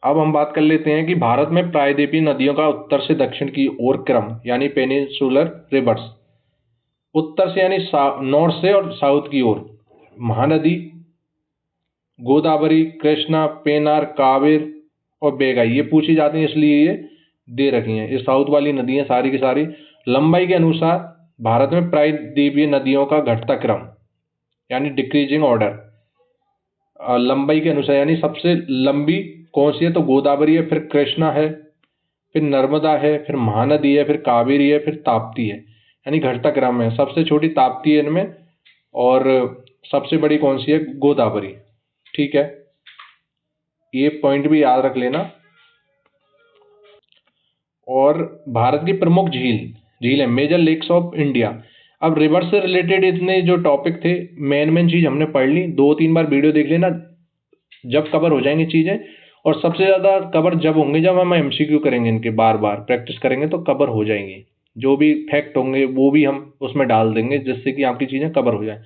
अब हम बात कर लेते हैं कि भारत में प्रायद्वीपीय नदियों का उत्तर से दक्षिण की ओर क्रम, यानी पेनिनसुलर रिवर्स। उत्तर से यानी नॉर्थ से और साउथ की ओर महानदी, गोदावरी, कृष्णा, पेनार, कावेर और बेगाई, ये पूछी जाती हैं इसलिए ये दे रखी हैं। ये साउथ वाली नदियां सारी की सारी। लंबाई के अनुसार भारत में प्रायद्वीपीय नदियों का घटता क्रम, यानी डिक्रीजिंग ऑर्डर। लंबाई के अनुसार यानी सबसे लंबी कौन सी है? तो गोदावरी है, फिर कृष्णा है, फिर नर्मदा है, फिर महानदी है, फिर कावेरी है, फिर ताप्ती है, यानी घटता क्रम है। सबसे छोटी ताप्ती है इनमें, और सबसे बड़ी कौन सी है? गोदावरी। ठीक है, ये पॉइंट भी याद रख लेना। और भारत की प्रमुख झील है मेजर लेक्स ऑफ इंडिया। अब रिवर से रिलेटेड इतने जो टॉपिक थे, मेन चीज हमने पढ़ ली। 2-3 बार वीडियो देख लेना, जब कवर हो जाएंगी चीजें। और सबसे ज्यादा कवर जब होंगे जब हम एमसीक्यू करेंगे, इनके बार बार प्रैक्टिस करेंगे तो कवर हो जाएंगी। जो भी फैक्ट होंगे वो भी हम उसमें डाल देंगे जिससे कि आपकी चीजें कवर हो जाए।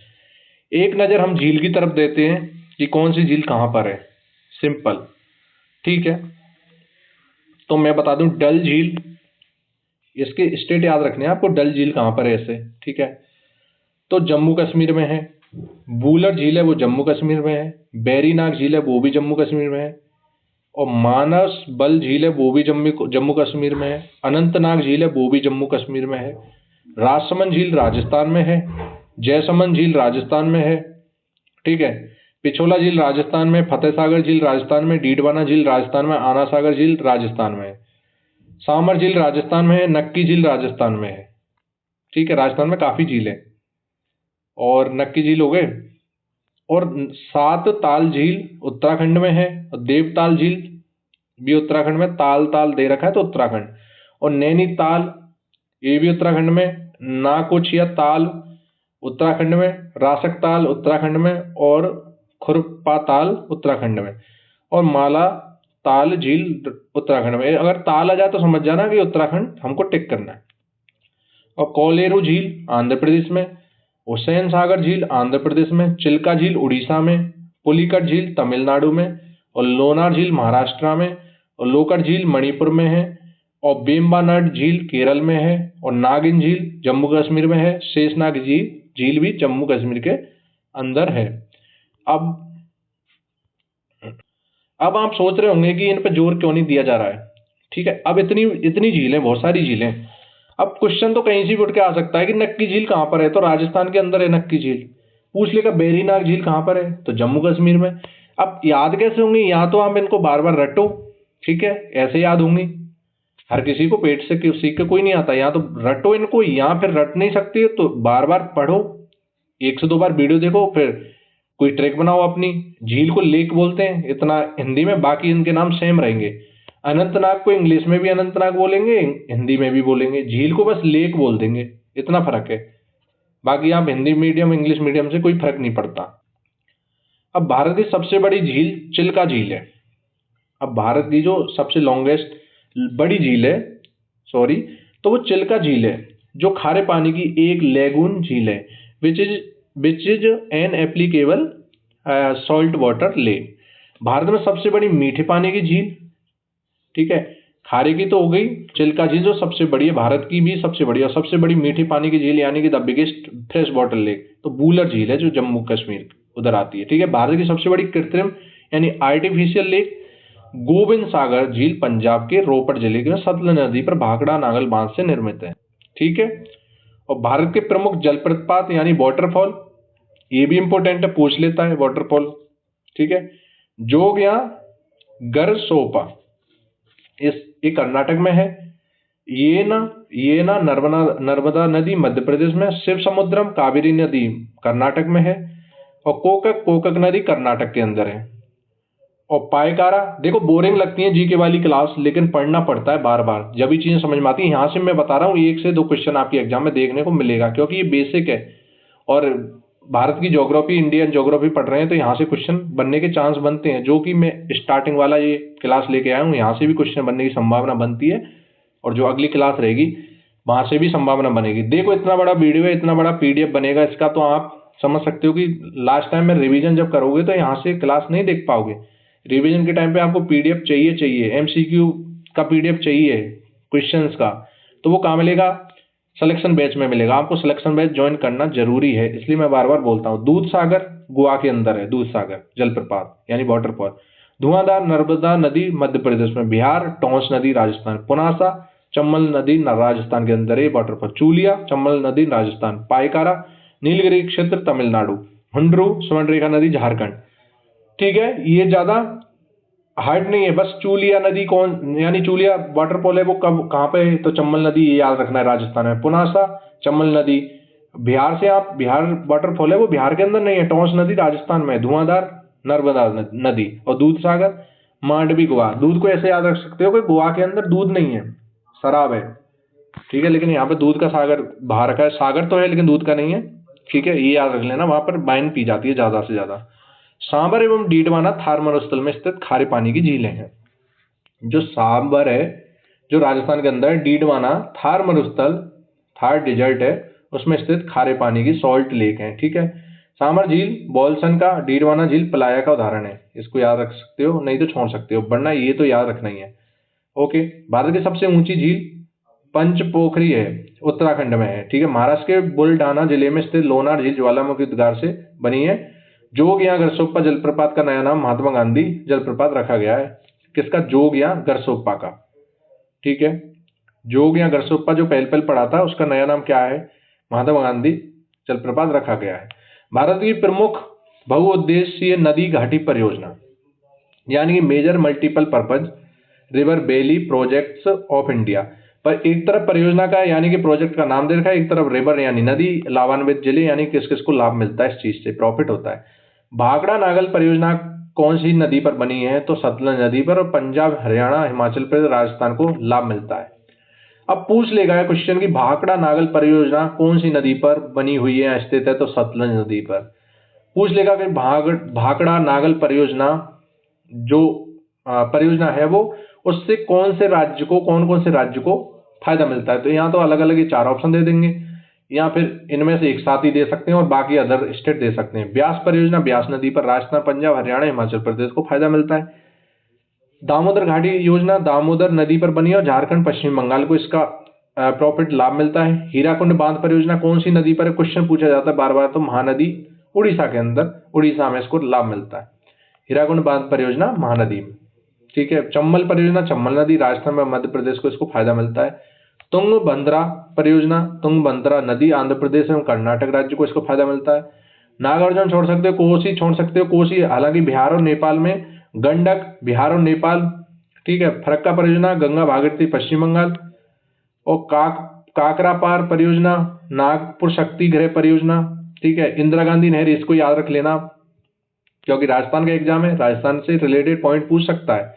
एक नजर हम झील की तरफ देते हैं कि कौन सी झील कहाँ पर है। सिंपल, ठीक है, तो मैं बता दूं डल झील, इसके स्टेट याद रखने हैं आपको। डल झील कहाँ पर है ऐसे? ठीक है, तो जम्मू कश्मीर में है। बूलर झील है वो जम्मू कश्मीर में है। बैरीनाग झील है वो भी जम्मू कश्मीर में है। और मानस बल झील है वो भी जम्मू कश्मीर में है। अनंतनाग झील है वो भी जम्मू कश्मीर में है। राजसमंद झील राजस्थान में है। जयसमंद झील राजस्थान में है। ठीक है, पिछोला झील राजस्थान में, फतेह सागर झील राजस्थान में, डीडवाना झील राजस्थान में, आना सागर झील राजस्थान में है, सामर झील राजस्थान में है, नक्की झील राजस्थान में है। ठीक है, राजस्थान में काफी झील है और नक्की झील हो गए। और 7 ताल झील उत्तराखंड में है, और देवताल झील भी उत्तराखंड में। ताल दे रखा है तो उत्तराखंड। और नैनीताल ये भी उत्तराखंड में। नाकोचिया ताल उत्तराखंड में। रासक ताल उत्तराखंड में और खुरपा ताल उत्तराखंड में। और माला ताल झील उत्तराखंड में। अगर ताल आ जाए तो समझ जाना कि उत्तराखंड हमको टिक करना है। और कोलेरू झील आंध्र प्रदेश में। हुसैन सागर झील आंध्र प्रदेश में। चिल्का झील उड़ीसा में। पुलिकट झील तमिलनाडु में। और लोनार झील महाराष्ट्र में। और लोकट झील मणिपुर में है। और बेम्बानड झील केरल में है। और नागिन झील जम्मू कश्मीर में है। शेषनाग झील भी जम्मू कश्मीर के अंदर है। अब आप सोच रहे होंगे कि इन पर जोर क्यों नहीं दिया जा रहा है। ठीक है, अब इतनी झीलें, बहुत सारी झीलें। अब क्वेश्चन तो कहीं से भी उठ के आ सकता है कि नक्की झील कहाँ पर है, तो राजस्थान के अंदर है नक्की झील। पूछ लेगा बेरीनाग झील कहाँ पर है, तो जम्मू कश्मीर में। अब याद कैसे होंगी? या तो आप इनको बार बार रटो, ठीक है, ऐसे याद होंगी। हर किसी को पेट से सीख के कोई नहीं आता। या तो रटो इनको, या फिर रट नहीं सकते तो बार बार पढ़ो, 1 से 2 बार वीडियो देखो, फिर कोई ट्रिक बनाओ अपनी। झील को लेक बोलते हैं इतना हिंदी में, बाकी इनके नाम सेम रहेंगे। अनंतनाग को इंग्लिश में भी अनंतनाग बोलेंगे, हिंदी में भी बोलेंगे, झील को बस लेक बोल देंगे, इतना फर्क है। बाकी आप हिंदी मीडियम इंग्लिश मीडियम से कोई फर्क नहीं पड़ता। अब भारत की सबसे बड़ी झील चिल्का झील है। अब भारत की जो सबसे लॉन्गेस्ट बड़ी झील है, सॉरी, तो वो चिल्का झील है, जो खारे पानी की एक लेगून झील है, which is an applicable salt water lake. Bharat में सबसे बड़ी मीठे पानी की झील, ठीक है, खारे की तो हो गई, चिल्का झील जो सबसे बड़ी है, भारत की भी सबसे बड़ी, और सबसे बड़ी मीठी पानी की झील यानी कि the biggest fresh water lake तो बूलर झील है, जो जम्मू कश्मीर उधर आती है, ठीक है। भारत की सबसे बड़ी कृत्रिम यानी आर्टिफिशियल लेक गोविंद सागर झील पंजाब के रोपड़ जिले के सतलज नदी पर भाखड़ा नागल बांध से निर्मित है, ठीक है। और भारत के प्रमुख जलप्रपात यानी वाटरफॉल, ये भी इंपॉर्टेंट है, पूछ लेता है वाटरफॉल, ठीक है। जोग या गरसोपा ये कर्नाटक में है। ये ना नर्मदा नदी मध्य प्रदेश में, शिव समुद्रम कावेरी नदी कर्नाटक में है, और कोकक नदी कर्नाटक के अंदर है। और पायकारा, देखो बोरिंग लगती है जीके वाली क्लास, लेकिन पढ़ना पड़ता है बार बार, जब भी चीजें समझ में आती है। यहाँ से मैं बता रहा हूँ 1 से 2 क्वेश्चन आपके एग्जाम में देखने को मिलेगा, क्योंकि ये बेसिक है, और भारत की ज्योग्राफी, इंडियन ज्योग्राफी पढ़ रहे हैं तो यहाँ से क्वेश्चन बनने के चांस बनते हैं। जो कि मैं स्टार्टिंग वाला ये क्लास लेके आया हूँ, यहाँ से भी क्वेश्चन बनने की संभावना बनती है, और जो अगली क्लास रहेगी वहां से भी संभावना बनेगी। देखो इतना बड़ा वीडियो है, इतना बड़ा पीडीएफ बनेगा इसका, तो आप समझ सकते हो कि लास्ट टाइम में रिवीजन जब करोगे तो यहाँ से क्लास नहीं देख पाओगे। रिवीजन के टाइम पे आपको पीडीएफ चाहिए, एमसीक्यू का पीडीएफ चाहिए क्वेश्चंस का, तो वो कहाँ मिलेगा? सिलेक्शन बैच में मिलेगा। आपको सिलेक्शन बैच ज्वाइन करना जरूरी है, इसलिए मैं बार बार बोलता हूँ। दूध सागर गोवा के अंदर है, दूध सागर जलप्रपात यानी वाटरफॉल। धुआंधार नर्मदा नदी मध्य प्रदेश में, बिहार टोंस नदी राजस्थान, पुनासा चम्बल नदी राजस्थान के अंदर है वाटरफॉल, चूलिया चम्बल नदी राजस्थान, पायकारा नीलगिरी क्षेत्र तमिलनाडु, हुंड्रू स्वर्णरेखा नदी झारखंड, ठीक है। ये ज्यादा हार्ड नहीं है, बस चूलिया नदी कौन यानी चूलिया वाटरफॉल है वो कब कहाँ पे है, तो चम्बल नदी, ये याद रखना है, राजस्थान में। पुनासा चम्बल नदी बिहार से, आप बिहार वाटरफॉल है वो बिहार के अंदर नहीं है, टोंस नदी राजस्थान में। धुआंधार नर्मदा नदी, और दूध सागर मांडवी गोवा। दूध को ऐसे याद रख सकते हो कि गोवा के अंदर दूध नहीं है, शराब है, ठीक है, लेकिन यहाँ पे दूध का सागर बाहर का है, सागर तो है लेकिन दूध का नहीं है, ठीक है, ये याद रख लेना। वहां पर वाइन पी जाती है ज्यादा से ज्यादा। सांबर एवं डीडवाना थार मरुस्थल में स्थित खारे पानी की झीलें हैं। जो सांबर है जो राजस्थान के अंदर है, डीडवाना थार मरुस्थल, थार डिजर्ट है, उसमें स्थित खारे पानी की सॉल्ट लेक है, ठीक है। सांबर झील बॉल्सन का, डीडवाना झील पलाया का उदाहरण है। इसको याद रख सकते हो, नहीं तो छोड़ सकते हो, वरना ये तो याद रखना ही है। ओके, भारत की सबसे ऊंची झील पंचपोखरी है, उत्तराखंड में है, ठीक है। महाराष्ट्र के बुलढाना जिले में स्थित लोनार झील ज्वालामुखी उद्गार से बनी है। जोग या गरसोप्पा जलप्रपात का नया नाम महात्मा गांधी जलप्रपात रखा गया है। किसका? जोग या गरसोप्पा का, ठीक है। जोग या गरसोप्पा जो पहले पढ़ा था उसका नया नाम क्या है? महात्मा गांधी जलप्रपात रखा गया है। भारत की प्रमुख बहुउद्देशीय नदी घाटी परियोजना यानी कि major multiple purpose river valley projects of India, पर एक तरफ परियोजना का यानी कि प्रोजेक्ट का नाम दे रखा है, एक तरफ रिवर यानी नदी, लाभान्वित जिले यानी किस किस को लाभ मिलता है, इस चीज से प्रॉफिट होता है। भाखड़ा नागल परियोजना कौन सी नदी पर बनी है? तो सतलज नदी पर, और पंजाब हरियाणा हिमाचल प्रदेश राजस्थान को लाभ मिलता है। अब पूछ लेगा क्वेश्चन की भाखड़ा नागल परियोजना कौन सी नदी पर बनी हुई है, स्थित है, तो सतलज नदी पर। पूछ लेगा कि भाखड़ा नागल परियोजना जो परियोजना है वो उससे कौन कौन से राज्य को फायदा मिलता है, तो यहाँ तो अलग अलग ये 4 ऑप्शन दे देंगे, या फिर इनमें से एक साथ ही दे सकते हैं और बाकी अदर स्टेट दे सकते हैं। ब्यास परियोजना ब्यास नदी पर राजस्थान पंजाब हरियाणा हिमाचल प्रदेश को फायदा मिलता है। दामोदर घाटी योजना दामोदर नदी पर बनी है और झारखंड पश्चिम बंगाल को इसका प्रॉफिट लाभ मिलता है। हीराकुंड बांध परियोजना कौन सी नदी पर है, क्वेश्चन पूछा जाता है बार बार, तो महानदी उड़ीसा के अंदर, उड़ीसा में इसको लाभ मिलता है। हीराकुंड बांध परियोजना महानदी में, ठीक है। चंबल परियोजना चंबल नदी राजस्थान में मध्य प्रदेश को इसको फायदा मिलता है। तुंगभद्रा परियोजना तुंगभद्रा नदी आंध्र प्रदेश एवं कर्नाटक राज्य को इसको फायदा मिलता है। नागार्जुन छोड़ सकते हो, कोसी छोड़ सकते हो, कोसी हालांकि बिहार और नेपाल में, गंडक बिहार और नेपाल, ठीक है। फरक्का परियोजना गंगा भागीरथी पश्चिम बंगाल, और काकरापार परियोजना नागपुर शक्ति गृह परियोजना, ठीक है। इंदिरा गांधी नहर, इसको याद रख लेना क्योंकि राजस्थान का एग्जाम है, राजस्थान से रिलेटेड पॉइंट पूछ सकता है।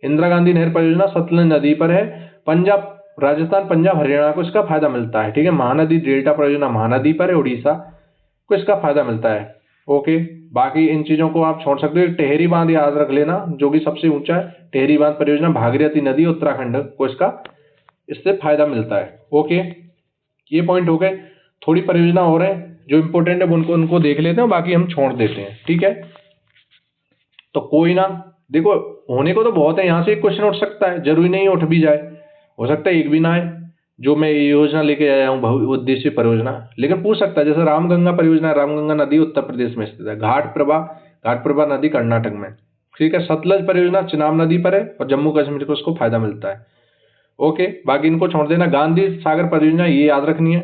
इंदिरा गांधी नहर परियोजना सतलज नदी पर है। पंजाब, राजस्थान, पंजाब, हरियाणा को इसका फायदा मिलता है। ठीक है, महानदी डेल्टा परियोजना महानदी पर है, उड़ीसा को इसका फायदा मिलता है। ओके, बाकी इन चीजों को आप छोड़ सकते हो। टेहरी बांध याद रख लेना, जो कि सबसे ऊंचा है। टेहरी बांध परियोजना भागीरथी नदी उत्तराखंड को इसका इससे फायदा मिलता है। ओके, ये पॉइंट हो गए। थोड़ी परियोजना और है जो इंपॉर्टेंट है, उनको देख लेते हैं, बाकी हम छोड़ देते हैं। ठीक है, तो कोई ना, देखो होने को तो बहुत है, यहाँ से एक क्वेश्चन उठ सकता है, जरूरी नहीं उठ भी जाए, हो सकता है एक भी ना आए जो मैं ये योजना लेके आया हूँ बहुउद्देशीय परियोजना, लेकिन पूछ सकता है। जैसे रामगंगा परियोजना, रामगंगा नदी उत्तर प्रदेश में स्थित है। घाट प्रभा नदी कर्नाटक में। ठीक है, सतलज परियोजना चिनाब नदी पर है और जम्मू कश्मीर को उसको फायदा मिलता है। ओके, बाकी इनको छोड़ देना। गांधी सागर परियोजना ये याद रखनी है,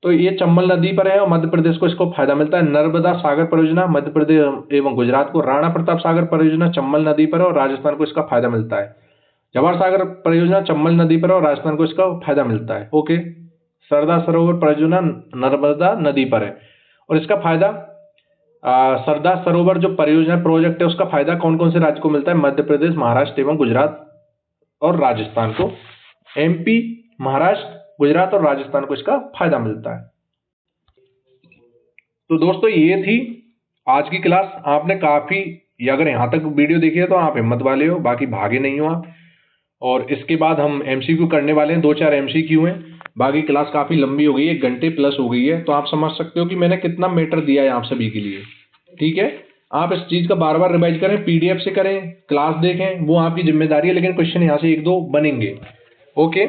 तो ये चंबल नदी पर है और मध्य प्रदेश को इसको फायदा मिलता है। नर्मदा सागर परियोजना मध्य प्रदेश एवं गुजरात को। राणा प्रताप सागर परियोजना चंबल नदी पर है और राजस्थान को इसका फायदा मिलता है। जवाहर सागर परियोजना चंबल नदी पर है और राजस्थान को इसका फायदा मिलता है। ओके, सरदार सरोवर परियोजना नर्मदा नदी पर है और इसका फायदा सरदार सरोवर जो परियोजना प्रोजेक्ट है उसका फायदा कौन कौन से राज्य को मिलता है? मध्य प्रदेश, महाराष्ट्र एवं गुजरात और राजस्थान को। एमपी, महाराष्ट्र, गुजरात और राजस्थान को इसका फायदा मिलता है। तो दोस्तों ये थी आज की क्लास। आपने काफी, अगर यहाँ तक वीडियो देखी है तो आप हिम्मत वाले हो, बाकी भागे नहीं हो आप। और इसके बाद हम एमसीक्यू करने वाले हैं, 2-4 एमसीक्यू हैं। बाकी क्लास काफी लंबी हो गई है, 1 घंटे प्लस हो गई है, तो आप समझ सकते हो कि मैंने कितना मैटर दिया है आप सभी के लिए। ठीक है, आप इस चीज का बार बार रिवाइज करें, पीडीएफ से करें, क्लास देखें, वो आपकी जिम्मेदारी है, लेकिन क्वेश्चन यहाँ से 1-2 बनेंगे। ओके,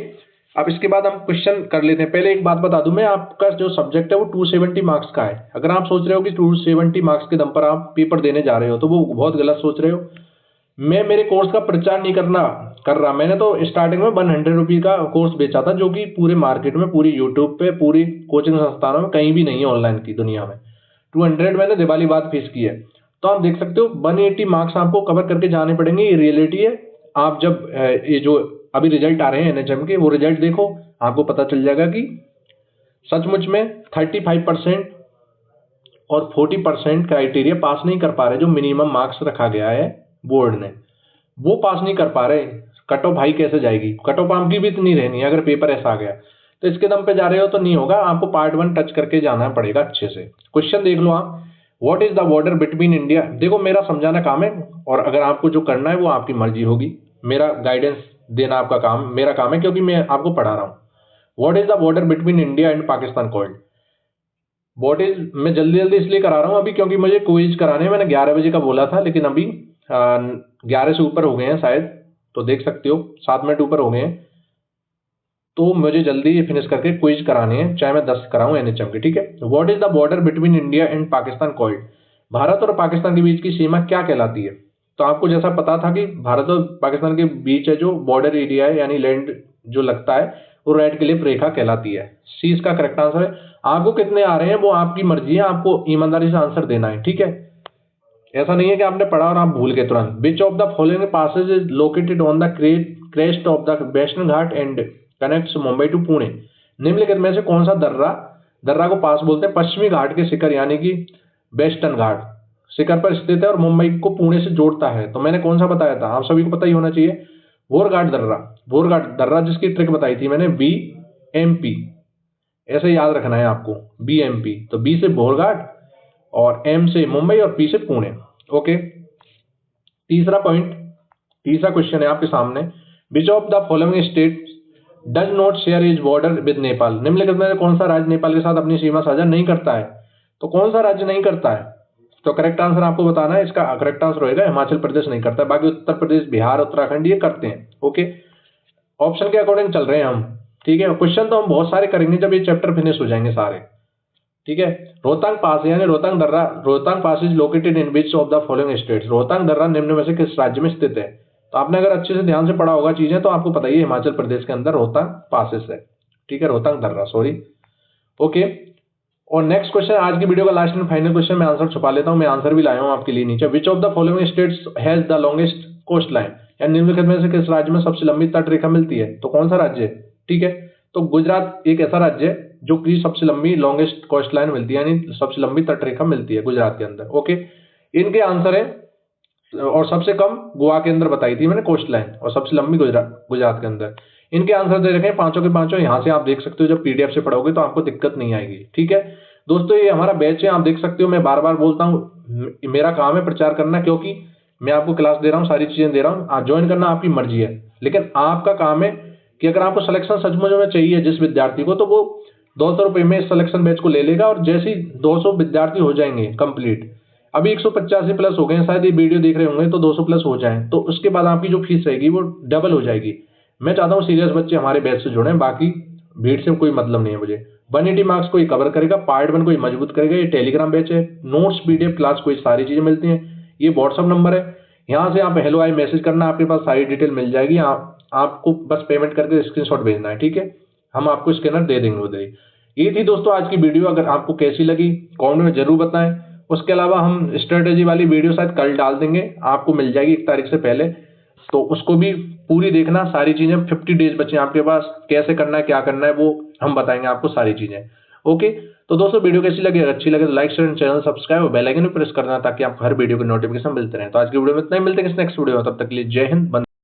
अब इसके बाद हम क्वेश्चन कर लेते हैं। पहले एक बात बता दूं मैं, आपका जो सब्जेक्ट है वो 270 मार्क्स का है। अगर आप सोच रहे हो कि 270 मार्क्स के दम पर आप पेपर देने जा रहे हो तो वो बहुत गलत सोच रहे हो। मैं मेरे कोर्स का प्रचार नहीं कर रहा। मैंने तो स्टार्टिंग में 100 रुपये का कोर्स बेचा था, जो कि पूरे मार्केट में, पूरी यूट्यूब पे, पूरी कोचिंग संस्थानों में कहीं भी नहीं है ऑनलाइन की दुनिया में। 200 मैंने दिवाली बाद फीस की है। तो आप देख सकते हो 180 मार्क्स आपको कवर करके जाने पड़ेंगे, ये रियलिटी है। आप जब ये जो अभी रिजल्ट आ रहे हैं एनएचएम के, वो रिजल्ट देखो, आपको पता चल जाएगा कि सचमुच में 35% और 40% क्राइटेरिया पास नहीं कर पा रहे, जो मिनिमम मार्क्स रखा गया है बोर्ड ने, वो पास नहीं कर पा रहे। कट ऑफ हाई कैसे जाएगी? कट ऑफ आपकी भी इतनी रहनी है अगर पेपर ऐसा आ गया। तो इसके दम पे जा रहे हो तो नहीं होगा, आपको पार्ट 1 टच करके जाना पड़ेगा अच्छे से। क्वेश्चन देख लो आप, what is the border between India. देखो मेरा समझाना काम है, और अगर आपको जो करना है वो आपकी मर्जी होगी। मेरा गाइडेंस देना आपका काम, मेरा काम है, क्योंकि मैं आपको पढ़ा रहा हूँ। What is the border between India and Pakistan called? What is, मैं जल्दी जल्दी इसलिए करा रहा हूँ अभी क्योंकि मुझे क्विज कराने हैं। मैंने 11 बजे का बोला था, लेकिन अभी 11 से ऊपर हो गए हैं शायद, तो देख सकते हो 7 मिनट ऊपर हो गए हैं। तो मुझे जल्दी फिनिश करके क्विज कराने हैं, चाहे मैं 10 कराऊं एनएचएम के। ठीक है, what is the border between India and Pakistan called? Bharat और पाकिस्तान के बीच की सीमा क्या कहलाती है? तो आपको जैसा पता था कि भारत और पाकिस्तान के बीच है जो बॉर्डर एरिया है, यानी लैंड जो लगता है, वो रेड क्लिफ रेखा कहलाती है। सी इसका करेक्ट आंसर है। आपको कितने आ रहे हैं वो आपकी मर्जी है, आपको ईमानदारी से आंसर देना है। ठीक है, ऐसा नहीं है कि आपने पढ़ा और आप भूल गए तुरंत। Which of the following passes is located on the crest of the western ghat and connects Mumbai to Pune? निम्नलिखित में से कौन सा दर्रा को पास बोलते हैं? पश्चिमी घाट के शिखर यानी कि वेस्टर्न घाट शिखर पर स्थित है और मुंबई को पुणे से जोड़ता है। तो मैंने कौन सा बताया था, आप सभी को पता ही होना चाहिए, भोरघाट दर्रा, जिसकी ट्रिक बताई थी मैंने, BMP। ऐसे याद रखना है आपको, BMP। तो B से भोरघाट और M से मुंबई और P से पुणे। ओके, तीसरा क्वेश्चन है आपके सामने, विच of the following state does not share is border with Nepal? निम्नलिखित में कौन सा राज्य नेपाल के साथ अपनी सीमा साझा नहीं करता है? तो कौन सा राज्य नहीं करता है? तो करेक्ट आंसर आपको बताना है। इसका करेक्ट आंसर होगा हिमाचल प्रदेश नहीं करता है, बाकी उत्तर प्रदेश, बिहार, उत्तराखंड ये करते हैं। ओके, ऑप्शन के अकॉर्डिंग चल रहे हैं हम। ठीक है, क्वेश्चन तो हम बहुत सारे करेंगे जब ये चैप्टर फिनिश हो जाएंगे सारे। ठीक है, रोहतांग पास यानी Rohtang pass is located in which of the following states? Rohtang दर्रा निम्न में से किस राज्य में स्थित है? तो आपने अगर अच्छे से ध्यान से पढ़ा होगा चीजें तो आपको पता ही है, हिमाचल प्रदेश के अंदर रोहतांग पासेस है। ठीक है, रोहतांग दर्रा, सॉरी। ओके, और नेक्स्ट क्वेश्चन, आज की वीडियो का लास्ट एंड फाइनल क्वेश्चन, मैं आंसर छुपा लेता हूं, मैं आंसर भी लाया हूं आपके लिए नीचे। Which of the following states has the longest coastline? या निम्नलिखित में से किस राज्य में सबसे लंबी तट रेखा मिलती है? तो कौन सा राज्य है? ठीक है, तो गुजरात एक ऐसा राज्य है जो कि सबसे लंबी लॉन्गेस्ट कोस्ट लाइन मिलती है, यानी सबसे लंबी तट रेखा मिलती है गुजरात के अंदर। ओके, इनके आंसर है और सबसे कम गोवा के अंदर बताई थी मैंने कोस्ट लाइन, और सबसे लंबी गुजरात के अंदर। इनके आंसर दे रखे हैं पांचों के पांचों, यहाँ से आप देख सकते हो। जब पीडीएफ से पढ़ोगे तो आपको दिक्कत नहीं आएगी। ठीक है दोस्तों, ये हमारा बैच है, आप देख सकते हो। मैं बार बार बोलता हूँ, मेरा काम है प्रचार करना, क्योंकि मैं आपको क्लास दे रहा हूँ, सारी चीजें दे रहा हूँ। ज्वाइन करना आपकी मर्जी है, लेकिन आपका काम है कि अगर आपको सिलेक्शन सचमुच में चाहिए जिस विद्यार्थी को, तो वो 200 रुपये में इस सिलेक्शन बैच को ले लेगा। और जैसे ही 200 विद्यार्थी हो जाएंगे कंप्लीट, अभी 185 प्लस हो गए, शायद ये वीडियो देख रहे होंगे तो 200 प्लस हो जाए, तो उसके बाद आपकी जो फीस रहेगी वो डबल हो जाएगी। मैं चाहता हूँ सीरियस बच्चे हमारे बैच से जुड़े, बाकी भीड़ से कोई मतलब नहीं है मुझे। 180 मार्क्स को ही कवर करेगा, पार्ट 1 को ही मजबूत करेगा। ये टेलीग्राम बैच है, नोट्स पीडीएफ क्लास को सारी चीजें मिलती हैं। ये व्हाट्सअप नंबर है, यहाँ से आप हेलो आई मैसेज करना, आपके पास सारी डिटेल मिल जाएगी। आपको बस पेमेंट करके स्क्रीनशॉट भेजना है। ठीक है, हम आपको स्कैनर दे देंगे उधर ही। ये थी दोस्तों आज की वीडियो, अगर आपको कैसी लगी कमेंट में जरूर बताएं। उसके अलावा हम स्ट्रेटेजी वाली वीडियो शायद कल डाल देंगे, आपको मिल जाएगी 1 तारीख से पहले, तो उसको भी पूरी देखना। सारी चीजें 50 डेज बचे आपके पास, कैसे करना है क्या करना है वो हम बताएंगे आपको सारी चीजें। ओके, तो दोस्तों वीडियो कैसी लगी? अगर अच्छी लगे तो लाइक शेयर, चैनल सब्सक्राइब और बेल आइकन भी प्रेस करना, ताकि आपको हर वीडियो के नोटिफिकेशन मिलते रहे। तो आज की वीडियो में इतना ही, मिलते हैं नेक्स्ट वीडियो में, तब तक के लिए जय हिंद।